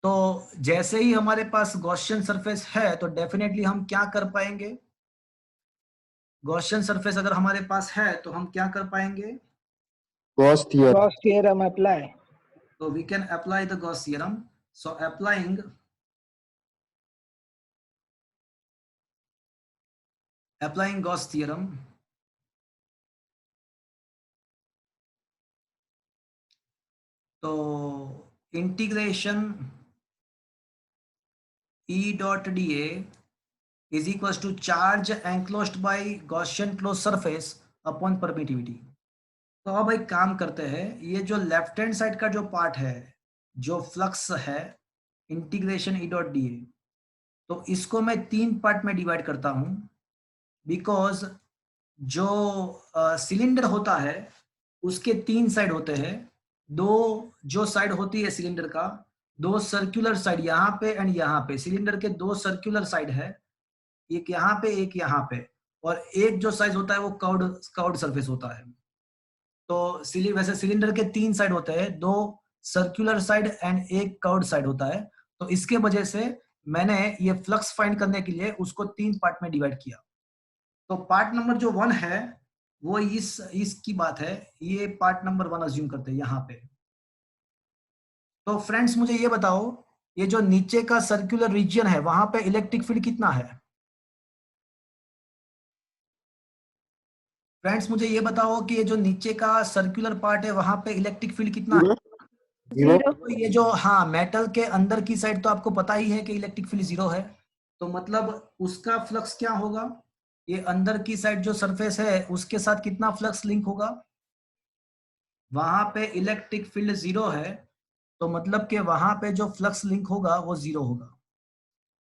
तो जैसे ही हमारे पास गॉसियन सरफेस है तो डेफिनेटली हम क्या कर पाएंगे, गॉसियन सरफेस अगर हमारे पास है तो हम क्या कर पाएंगे, Gauss theorem. Gauss theorem apply. so we can apply the Gauss theorem. So applying Gauss theorem, तो integration E dot dA is equals to charge enclosed by Gaussian closed surface upon permittivity। तो अब एक काम करते हैं, ये जो left hand side का जो पार्ट है, जो फ्लक्स है इंटीग्रेशन E डॉट डी ए, तो इसको मैं 3 पार्ट में डिवाइड करता हूं, बिकॉज जो सिलेंडर होता है उसके 3 साइड होते हैं। दो जो साइड होती है सिलेंडर का, 2 सर्कुलर साइड यहाँ पे एंड यहाँ पे, सिलेंडर के 2 सर्कुलर साइड है, एक यहाँ पे एक यहाँ पे, और एक जो साइड होता है वो कर्व्ड सरफेस होता है। तो वैसे सिलेंडर के 3 साइड होते हैं, 2 सर्कुलर साइड एंड एक कर्व्ड साइड होता है। तो इसके वजह से मैंने ये फ्लक्स फाइंड करने के लिए उसको 3 पार्ट में डिवाइड किया। तो पार्ट नंबर जो 1 है वो इसकी बात है, ये पार्ट नंबर 1 अज्यूम करते हैं यहाँ पे। तो फ्रेंड्स मुझे ये बताओ, ये जो नीचे का सर्कुलर रीजन है वहां पे इलेक्ट्रिक फील्ड कितना है? फ्रेंड्स मुझे ये बताओ कि ये जो नीचे का सर्कुलर पार्ट है वहां पे इलेक्ट्रिक फील्ड कितना है? Zero. तो ये जो, हाँ, मेटल के अंदर की साइड तो आपको पता ही है कि इलेक्ट्रिक फील्ड 0 है, तो मतलब उसका फ्लक्स क्या होगा, ये अंदर की साइड जो सरफेस है उसके साथ कितना फ्लक्स लिंक होगा? वहां पे इलेक्ट्रिक फील्ड 0 है, तो मतलब कि वहां पे जो फ्लक्स लिंक होगा वो 0 होगा।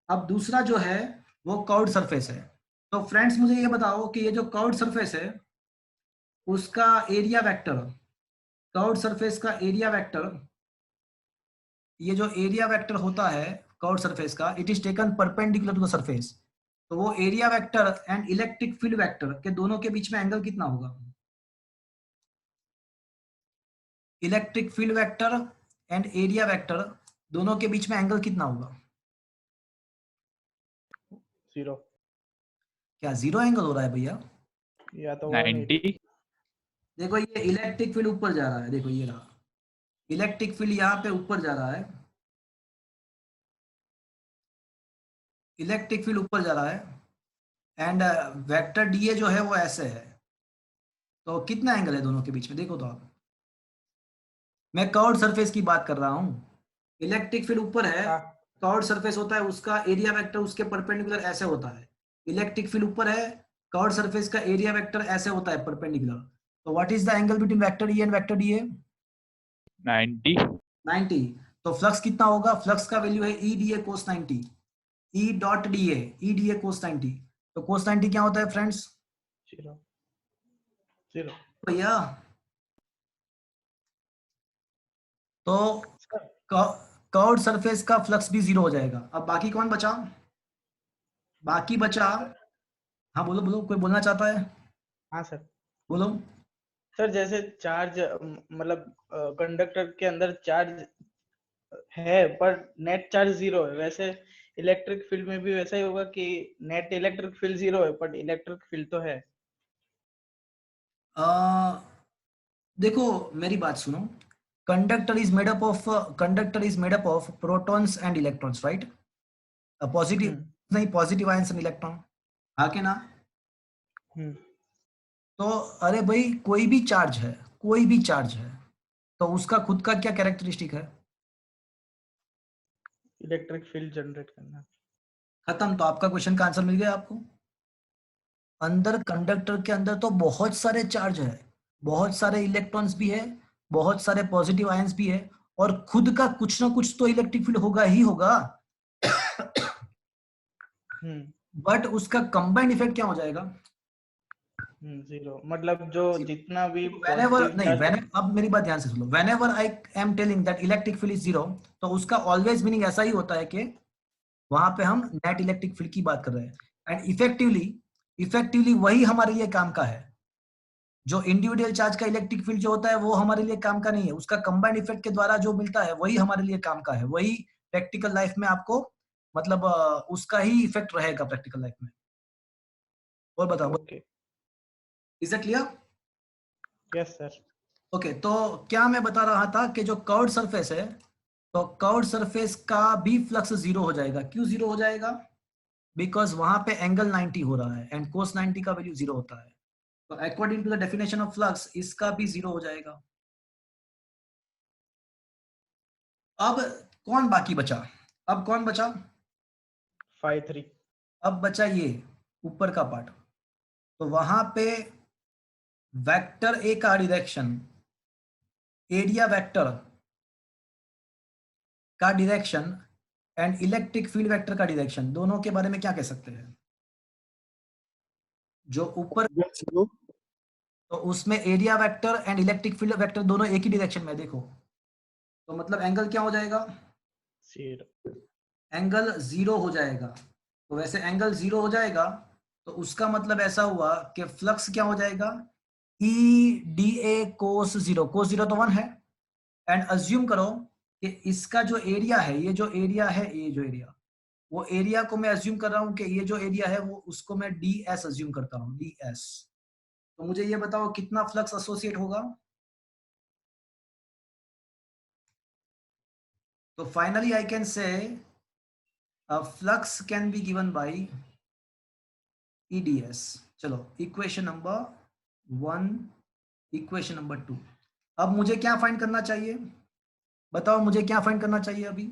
अब दूसरा जो है वो कर्व्ड सरफेस है। तो फ्रेंड्स मुझे ये बताओ कि ये जो कर्व्ड सरफेस है उसका एरिया वेक्टर, कर्व्ड सरफेस का एरिया वेक्टर, ये जो एरिया वेक्टर होता है कर्व्ड सरफेस का, it is taken perpendicular to the surface. तो वो area vector and electric field vector के दोनों के बीच में एंगल कितना होगा? Electric field vector and area vector दोनों के बीच में एंगल कितना होगा? 0 क्या 0 एंगल हो रहा है भैया? या तो 90। देखो ये इलेक्ट्रिक फील्ड ऊपर जा रहा है, देखो ये रहा इलेक्ट्रिक फील्ड यहाँ पे ऊपर जा रहा है, इलेक्ट्रिक फील्ड ऊपर जा रहा है एंड वेक्टर डीए जो है वो ऐसे है। तो कितना एंगल है दोनों के बीच में? देखो तो आप, मैं कर्व्ड सरफेस की बात कर रहा हूँ, इलेक्ट्रिक फील्ड ऊपर है, कर्व्ड सरफेस होता है, उसका एरिया वेक्टर उसके परपेंडिकुलर ऐसे होता है। इलेक्ट्रिक फील्ड ऊपर है, कर्व्ड सरफेस का एरिया वेक्टर ऐसे होता है परपेंडिकुलर। तो what is the angle between vector E and vector D A? 90। तो फ्लक्स कितना होगा? फ्लक्स का वैल्यू है E D A cos 90, E dot D A, E D A cos 90। तो कोस 90 क्या होता है फ्रेंड्स? 0 0 भैया तो कर्व्ड सरफेस का फ्लक्स भी 0 हो जाएगा। अब बाकी कौन बचा? बाकी बचा, हाँ बोलो बोलो, कोई बोलना चाहता है? हाँ सर। बोलो। सर जैसे चार्ज मतलब कंडक्टर के अंदर चार्ज है पर नेट चार्ज 0 है, वैसे इलेक्ट्रिक फील्ड में भी वैसा ही होगा कि नेट इलेक्ट्रिक फील्ड 0 है पर इलेक्ट्रिक फील्ड तो है। आ, देखो मेरी बात सुनो, conductor is made up of protons and electrons, right? Positive नहीं, पॉजिटिव आयंस एंड इलेक्ट्रॉन, हाँ के ना? हम्म तो अरे भाई कोई भी चार्ज है तो उसका खुद का क्या कैरेक्टरिस्टिक है? इलेक्ट्रिक फील्ड जनरेट करना। खत्म। तो आपका क्वेश्चन का आंसर मिल गया आपको। अंदर कंडक्टर के अंदर तो बहुत सारे चार्ज है, बहुत सारे इलेक्ट्रॉन्स भी है, बहुत सारे पॉजिटिव आयंस भी है, और खुद का कुछ ना कुछ तो इलेक्ट्रिक फील्ड होगा ही होगा। बट उसका कंबाइंड इफेक्ट क्या हो जाएगा? 0 मतलब जो जितना भी whenever पॉजिटिव नहीं चार्ज। when अब मेरी बात ध्यान से सुनो, whenever I am telling that electric field is 0, तो उसका ऑलवेज मीनिंग ऐसा ही होता है कि वहां पे हम नेट इलेक्ट्रिक फील्ड की बात कर रहे हैं। एंड इफेक्टिवली वही हमारे लिए काम का है। जो इंडिविजुअल चार्ज का इलेक्ट्रिक फील्ड जो होता है वो हमारे लिए काम का नहीं है, उसका कंबाइंड इफेक्ट के द्वारा जो मिलता है वही हमारे लिए काम का है, वही प्रैक्टिकल लाइफ में आपको मतलब उसका ही इफेक्ट रहेगा प्रैक्टिकल लाइफ में। और बताओ, okay is it clear? Yes sir. Okay, तो क्या मैं बता रहा था कि जो कर्व्ड सरफेस है, तो कर्व्ड सरफेस का भी फ्लक्स 0 हो जाएगा। क्यों 0 हो जाएगा? बिकॉज वहां पे एंगल 90 हो रहा है एंड कोस 90 का वैल्यू 0 होता है। तो according to the definition of flux इसका भी 0 हो जाएगा। अब कौन बाकी बचा? अब कौन बचा? 5 3 अब बचा ये ऊपर का पार्ट। तो वहां पे वेक्टर ए का डायरेक्शन, एरिया वेक्टर का direction and electric field vector का डायरेक्शन, दोनों के बारे में क्या कह सकते हैं? जो ऊपर, zero. तो उसमें area vector and electric field vector दोनों एक ही डायरेक्शन में, देखो तो मतलब एंगल क्या हो जाएगा? 0 एंगल 0 हो जाएगा। तो वैसे एंगल 0 हो जाएगा तो उसका मतलब ऐसा हुआ कि फ्लक्स क्या हो जाएगा? ई डी ए कोस 0, कोस 0 तो 1 है। एंड अज्यूम करो कि इसका जो एरिया है, ये जो एरिया है, ये जो एरिया, वो एरिया को मैं अज्यूम कर रहा हूं कि ये जो एरिया है वो उसको मैं डी एस अज्यूम करता हूं, डी एस। तो मुझे ये बताओ कितना फ्लक्स एसोसिएट होगा? तो finally I can say flux can be given bye EDS. चलो इक्वेशन नंबर 1, इक्वेशन नंबर 2। अब मुझे क्या फाइंड करना चाहिए? बताओ मुझे क्या फाइंड करना चाहिए अभी?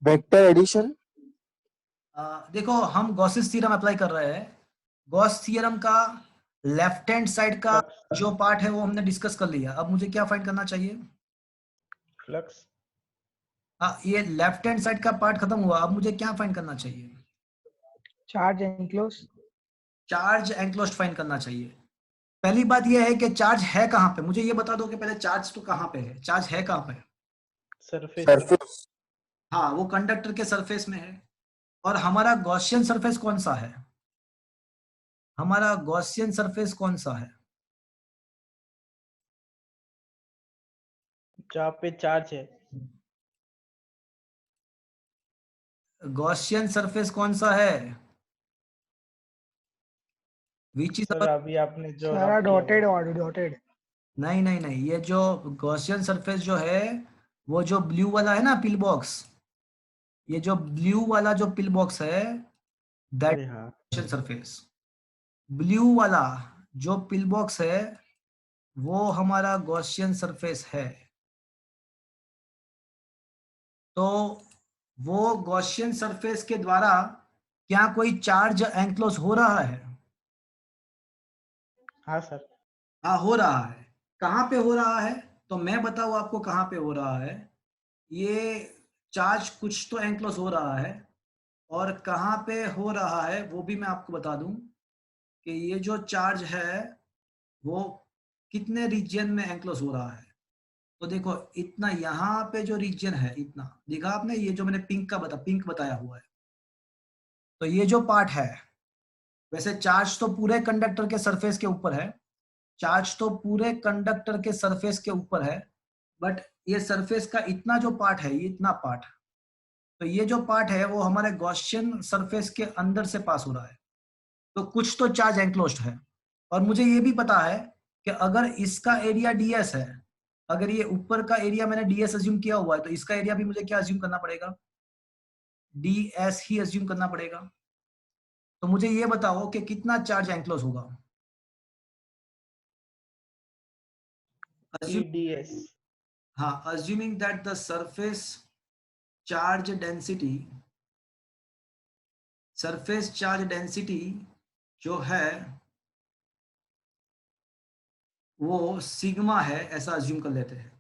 Vector addition. देखो हम गॉसिस थ्योरम अप्लाई कर रहे हैं। गॉस थ्योरम का लेफ्ट हैंड साइड का फ्लक्स जो पार्ट है वो हमने डिस्कस कर लिया। अब मुझे क्या फाइंड करना चाहिए? फ्लक्स ये लेफ्ट हैंड साइड का पार्ट खत्म हुआ, अब मुझे क्या फाइंड करना चाहिए? Charge enclose. Charge enclosed find करना चाहिए। पहली बात यह है कि चार्ज है कहां पे, मुझे ये बता दो कि पहले चार्ज तो कहां पे है, चार्ज है कहां पे? Surface Surface. हाँ, वो कंडक्टर के सरफेस में है। और हमारा गॉसियन सरफेस कौन सा है? हमारा गॉसियन सरफेस कौन सा है? जहाँ पे चार्ज है। गॉसियन सरफेस कौन सा है? विच इज सर अभी आपने जो सारा रब किया डॉटेड वो। और डॉटेड। नहीं नहीं नहीं, ये जो गॉसियन सरफेस जो है वो जो ब्लू वाला है ना पिल बॉक्स, ये जो ब्लू वाला जो पिल बॉक्स है दैट अरे हाँ गॉसियन सरफेस। ब्लू वाला जो पिल बॉक्स है वो हमारा गॉसियन सरफेस है। तो वो गॉसियन सरफेस के द्वारा क्या कोई चार्ज एनक्लोज हो रहा है? हाँ सर। हाँ हो रहा है। कहाँ पे हो रहा है? तो मैं बताऊँ आपको कहाँ पे हो रहा है। ये चार्ज कुछ तो एनक्लोज हो रहा है, और कहाँ पे हो रहा है वो भी मैं आपको बता दूं। कि ये जो चार्ज है वो कितने रीजन में एंक्लोज हो रहा है। तो देखो इतना यहाँ पे जो रीजन है, इतना देखा आपने, ये जो मैंने पिंक बताया हुआ है, तो ये जो पार्ट है, वैसे चार्ज तो पूरे कंडक्टर के सरफेस के ऊपर है, चार्ज तो पूरे कंडक्टर के सरफेस के ऊपर है, बट ये सरफेस का इतना जो पार्ट है, ये इतना पार्ट, तो ये जो पार्ट है वो हमारे गॉसियन सरफेस के अंदर से पास हो रहा है, तो कुछ तो चार्ज एंक्लोज्ड है। और मुझे ये भी पता है कि अगर इसका एरिया ds है, अगर ये ऊपर का एरिया मैंने ds अज्यूम किया हुआ है, तो इसका एरिया भी मुझे क्या अज्यूम करना पड़ेगा, ds ही अज्यूम करना पड़ेगा। तो मुझे ये बताओ कि कितना चार्ज एंक्लोज होगा। EDS हाँ, assuming that the surface charge density जो है वो सिग्मा है, ऐसा अज्यूम कर लेते हैं।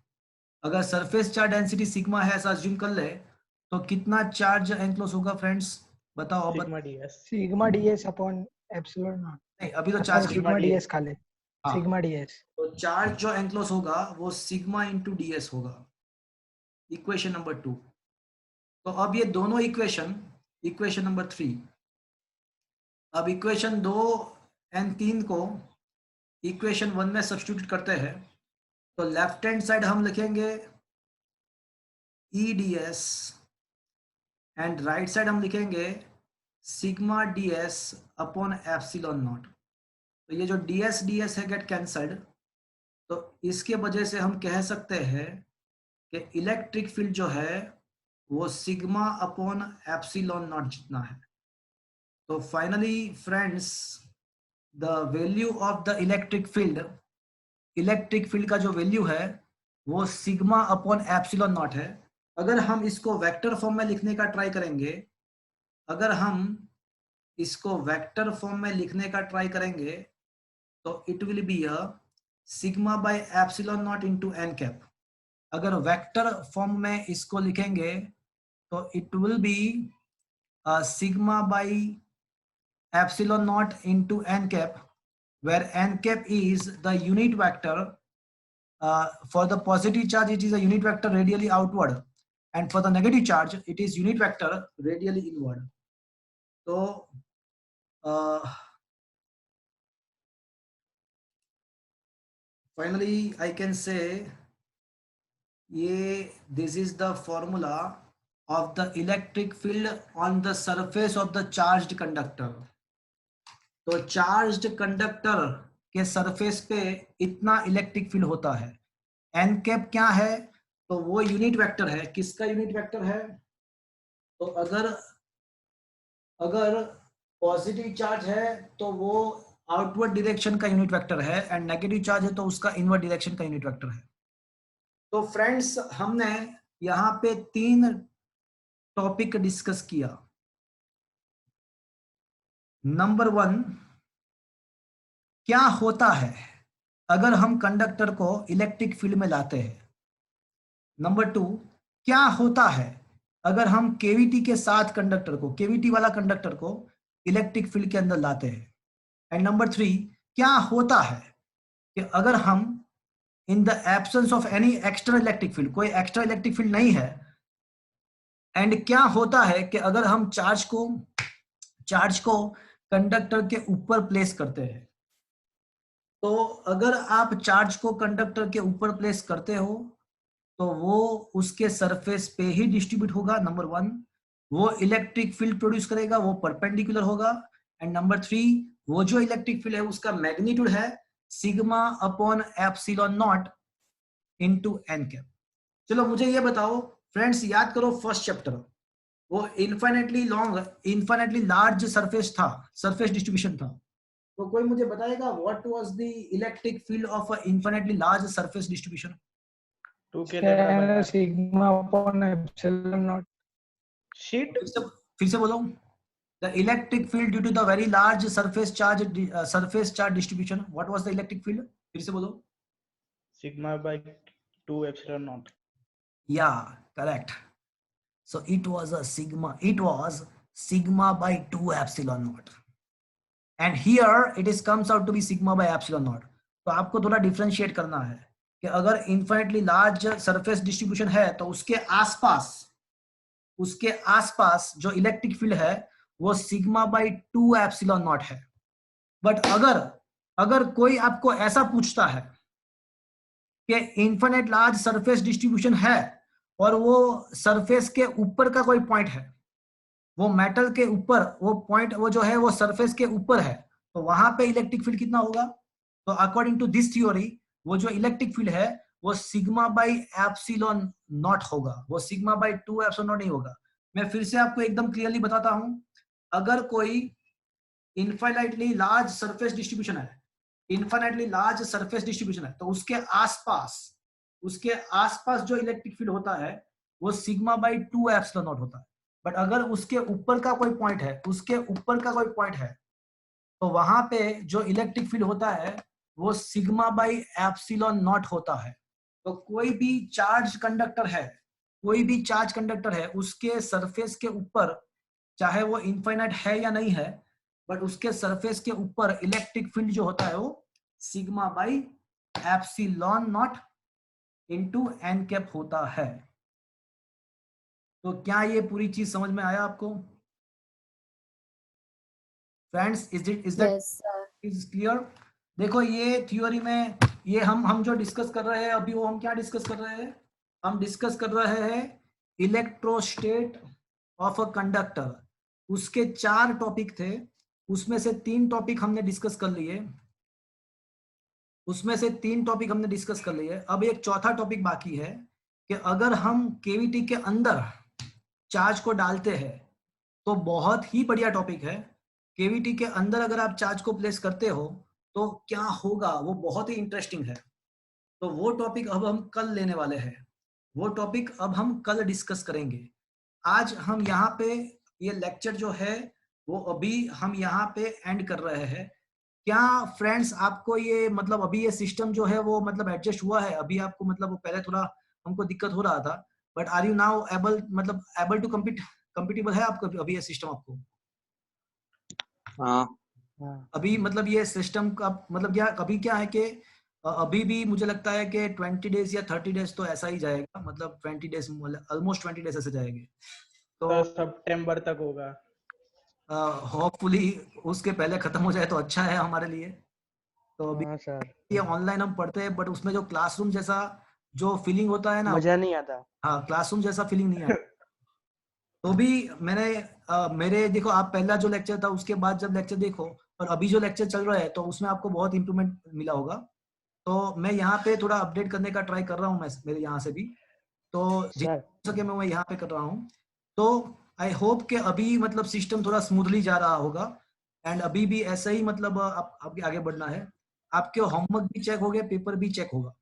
अगर सरफेस चार्ज डेंसिटी सिग्मा है ऐसा अज्यूम कर ले, तो कितना चार्ज एंक्लोज होगा फ्रेंड्स, बताओ। Sigma ds sigma ds upon epsilon not नहीं, अभी तो अपन चार्ज सिग्मा ds खा ले। हाँ, सिग्मा ds तो चार्ज जो एंक्लोज होगा वो सिग्मा इंटू ds होगा, इक्वेशन नंबर 2। तो अब ये दोनों इक्वेशन नंबर 3, अब इक्वेशन 2 एंड 3 को इक्वेशन 1 में सब्स्टिट्यूट करते हैं, तो लेफ्ट हैंड साइड हम लिखेंगे EDS एंड राइट साइड हम लिखेंगे sigma ds upon epsilon naught. तो ये जो ds है गेट कैंसल्ड, तो इसके वजह से हम कह सकते हैं कि इलेक्ट्रिक फील्ड जो है वो सिग्मा अपॉन एप्सिलॉन नॉट जितना है। तो finally friends, the value of the electric field का जो वैल्यू है वो सिग्मा अपॉन एप्सिलॉन नॉट है। अगर हम इसको वेक्टर फॉर्म में लिखने का ट्राई करेंगे, तो it will be a sigma by epsilon naught into n cap. अगर वेक्टर फॉर्म में इसको लिखेंगे तो it will be sigma by epsilon naught into n cap, where n cap is the unit vector. For the positive charge it is a unit vector radially outward, and for the negative charge it is unit vector radially inward. So finally I can say this is the formula of the electric field on the surface of the charged conductor. तो charged conductor के surface पे इतना electric field होता है। N cap क्या है, तो वो यूनिट वेक्टर है। किसका यूनिट वेक्टर है, तो अगर पॉजिटिव चार्ज है तो वो आउटवर्ड डायरेक्शन का यूनिट वेक्टर है, एंड नेगेटिव चार्ज है तो उसका इनवर्ड डायरेक्शन का यूनिट वेक्टर है। तो फ्रेंड्स, हमने यहाँ पे 3 टॉपिक डिस्कस किया। नंबर 1, क्या होता है अगर हम कंडक्टर को इलेक्ट्रिक फील्ड में लाते हैं। नंबर 2, क्या होता है अगर हम केवीटी के साथ केवीटी वाला कंडक्टर को इलेक्ट्रिक फील्ड के अंदर लाते हैं। एंड नंबर 3, क्या होता है कि अगर हम इन the absence of any extra electric field, कोई एक्स्ट्रा इलेक्ट्रिक फील्ड नहीं है, एंड क्या होता है कि अगर हम चार्ज को कंडक्टर के ऊपर प्लेस करते हैं। तो अगर आप चार्ज को कंडक्टर के ऊपर प्लेस करते हो तो वो उसके सरफेस पे ही डिस्ट्रीब्यूट होगा। नंबर 1, वो इलेक्ट्रिक फील्ड प्रोड्यूस करेगा, वो परपेंडिकुलर होगा। एंड नंबर 3, वो जो इलेक्ट्रिक फील्ड है उसका मैग्नीट्यूड है sigma upon epsilon naught into n cap. चलो मुझे ये बताओ फ्रेंड्स, याद करो फर्स्ट चैप्टर, वो इन्फाइनेटली लार्ज सरफेस डिस्ट्रीब्यूशन था। तो कोई मुझे बताएगा what was the electric field of a infinitely large surface distribution? 2k letter sigma upon epsilon naught. Sheet फिर से बोलो। The electric field due to the very large surface charge distribution. What was the electric field? फिर से बोलो। sigma by 2 epsilon naught. Yeah, correct. So it was sigma by 2 epsilon naught. And here it is comes out to be sigma by epsilon naught. तो आपको थोड़ा differentiate करना है कि अगर इन्फिनिटली लार्ज सरफेस डिस्ट्रीब्यूशन है तो उसके आसपास जो इलेक्ट्रिक फील्ड है वो सिग्मा बाय 2 एप्सिलॉन नॉट है। बट अगर कोई आपको ऐसा पूछता है कि इन्फिनिट लार्ज सरफेस डिस्ट्रीब्यूशन है और वो सरफेस के ऊपर का कोई पॉइंट है, वो मेटल के ऊपर वो पॉइंट वो जो है वो सरफेस के ऊपर है, तो वहां पे इलेक्ट्रिक फील्ड कितना होगा? तो अकॉर्डिंग टू दिस थ्योरी वो जो इलेक्ट्रिक फील्ड है वो सिग्मा बाय एप्सिलॉन नॉट होगा, वो सिग्मा बाय 2 एप्सिलॉन नॉट नहीं होगा। मैं फिर से आपको एकदम क्लियरली बताता हूं, अगर कोई इनफाइनाइटली लार्ज सरफेस डिस्ट्रीब्यूशन है, इनफाइनाइटली लार्ज सरफेस डिस्ट्रीब्यूशन है, तो उसके आसपास जो इलेक्ट्रिक फील्ड होता है वो सिग्मा बाय 2 एप्सिलॉन नॉट होता है। बट अगर उसके ऊपर का कोई पॉइंट है तो वहां पे जो इलेक्ट्रिक फील्ड होता है वो सिग्मा बाय एप्सिलॉन नॉट होता है। तो कोई भी चार्ज कंडक्टर है उसके सरफेस के ऊपर, चाहे वो इनफाइनाइट है या नहीं है, बट उसके सरफेस के ऊपर इलेक्ट्रिक फील्ड जो होता है वो sigma by epsilon naught into n cap होता है। तो क्या ये पूरी चीज समझ में आया आपको friends? Is that Yes, sir. Is clear? देखो ये थ्योरी में ये हम जो डिस्कस कर रहे हैं अभी, वो हम क्या डिस्कस कर रहे हैं? हम डिस्कस कर रहे हैं इलेक्ट्रोस्टेट ऑफ अ कंडक्टर। उसके 4 टॉपिक थे, उसमें से 3 टॉपिक हमने डिस्कस कर लिए, अब एक चौथा टॉपिक बाकी है कि अगर हम केवीटी के अंदर चार्ज को डालते हैं तो बहुत ही बढ़िया टॉपिक है। केवीटी के अंदर अगर आप चार्ज को प्लेस करते हो तो क्या होगा, वो बहुत ही इंटरेस्टिंग है। तो वो टॉपिक अब हम कल लेने वाले हैं, वो टॉपिक अब हम कल डिस्कस करेंगे। आज हम यहाँ पे ये लेक्चर जो है वो अभी हम यहाँ पे एंड कर रहे हैं। क्या फ्रेंड्स आपको ये मतलब अभी ये सिस्टम जो है वो मतलब एडजस्ट हुआ है? अभी आपको मतलब वो पहले थोड़ा हमको दिक्कत हो रहा था, but are you now able to compatible है आपको अभी ये सिस्टम आपको? हाँ अभी मतलब ये सिस्टम का मतलब क्या अभी क्या है कि अभी भी मुझे लगता है कि 20 डेज या 30 डेज तो ऐसा ही जाएगा, मतलब 20 डेज ऑलमोस्ट 20 डेज ऐसे जाएंगे। तो सितंबर तक होगा। होपफुली उसके पहले खत्म हो जाए तो अच्छा है हमारे लिए। तो अभी ये ऑनलाइन हम पढ़ते हैं बट उसमें जो क्लासरूम जैसा जो फीलिंग होता है ना, मजा नहीं आता। हाँ क्लासरूम जैसा फीलिंग नहीं आता। तो भी मेरे देखो आप पहला जो लेक्चर था उसके बाद जब लेक्चर देखो और अभी जो लेक्चर चल रहा है तो उसमें आपको बहुत इंप्रूवमेंट मिला होगा। तो मैं यहाँ पे थोड़ा अपडेट करने का ट्राई कर रहा हूँ, मैं मेरे यहाँ से भी, तो जितना हो सके मैं यहाँ पे कर रहा हूँ। तो आई होप कि अभी मतलब सिस्टम थोड़ा स्मूथली जा रहा होगा एंड अभी भी ऐसा ही मतलब आपके आगे बढ़ना है। आपके होमवर्क भी चेक हो गए, पेपर भी चेक होगा।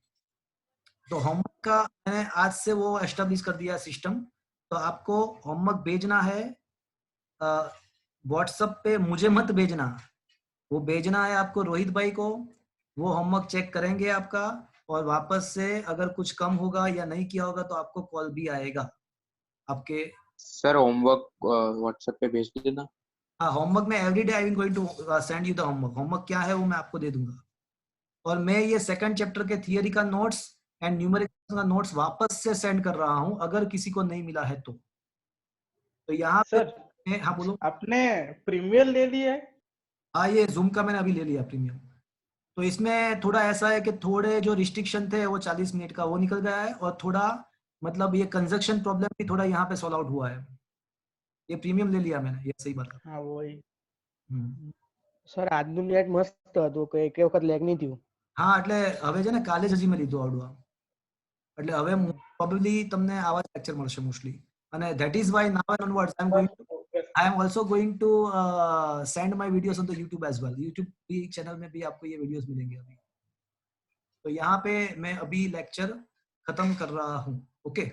तो होमवर्क का मैंने आज से वो एस्टेब्लिश कर दिया सिस्टम। तो आपको होमवर्क भेजना है व्हाट्सएप पे, मुझे मत भेजना, वो भेजना है आपको रोहित भाई को। वो होमवर्क चेक करेंगे आपका और वापस से अगर कुछ कम होगा या नहीं किया होगा तो आपको कॉल भी आएगा आपके। सर होमवर्क व्हाट्सएप पे भेज देना। हाँ होमवर्क में everyday I am going to send you the homework. Homework क्या है वो मैं आपको दे दूंगा। और मैं ये सेकंड चैप्टर के थियरी का नोट्स एंड न्यूमेरिकल का नोट्स वापस से सेंड कर रहा हूँ अगर किसी को नहीं मिला है तो यहाँ पे सर हाँ बोलो। आपने प्रीमियर ले लिया है? हाँ ये जूम का मैंने अभी ले लिया प्रीमियम। तो इसमें थोड़ा ऐसा है कि थोड़े जो रिस्ट्रिक्शन थे वो 40 मिनट का वो निकल गया है और थोड़ा मतलब ये कंजक्शन प्रॉब्लम भी थोड़ा यहाँ पे सॉल्व आउट हुआ है। ये प्रीमियम ले लिया मैंने, ये सही बात है। हाँ वही સર આજનું નેટ મસ્ત હતું, કે એક વખત લેગ નહીં થયું. હા એટલે હવે છે ને કાલે જ હજી મેં લીધું આવડું આ, એટલે હવે પ્રોબેબલી તમને આવા જ લેક્ચર મળશે મોસ્ટલી અને that is why now and onwards I am also going to send my videos on the YouTube as well. YouTube भी चैनल में भी आपको ये वीडियोस मिलेंगे अभी। तो यहाँ पे मैं अभी लेक्चर खत्म कर रहा हूँ। ओके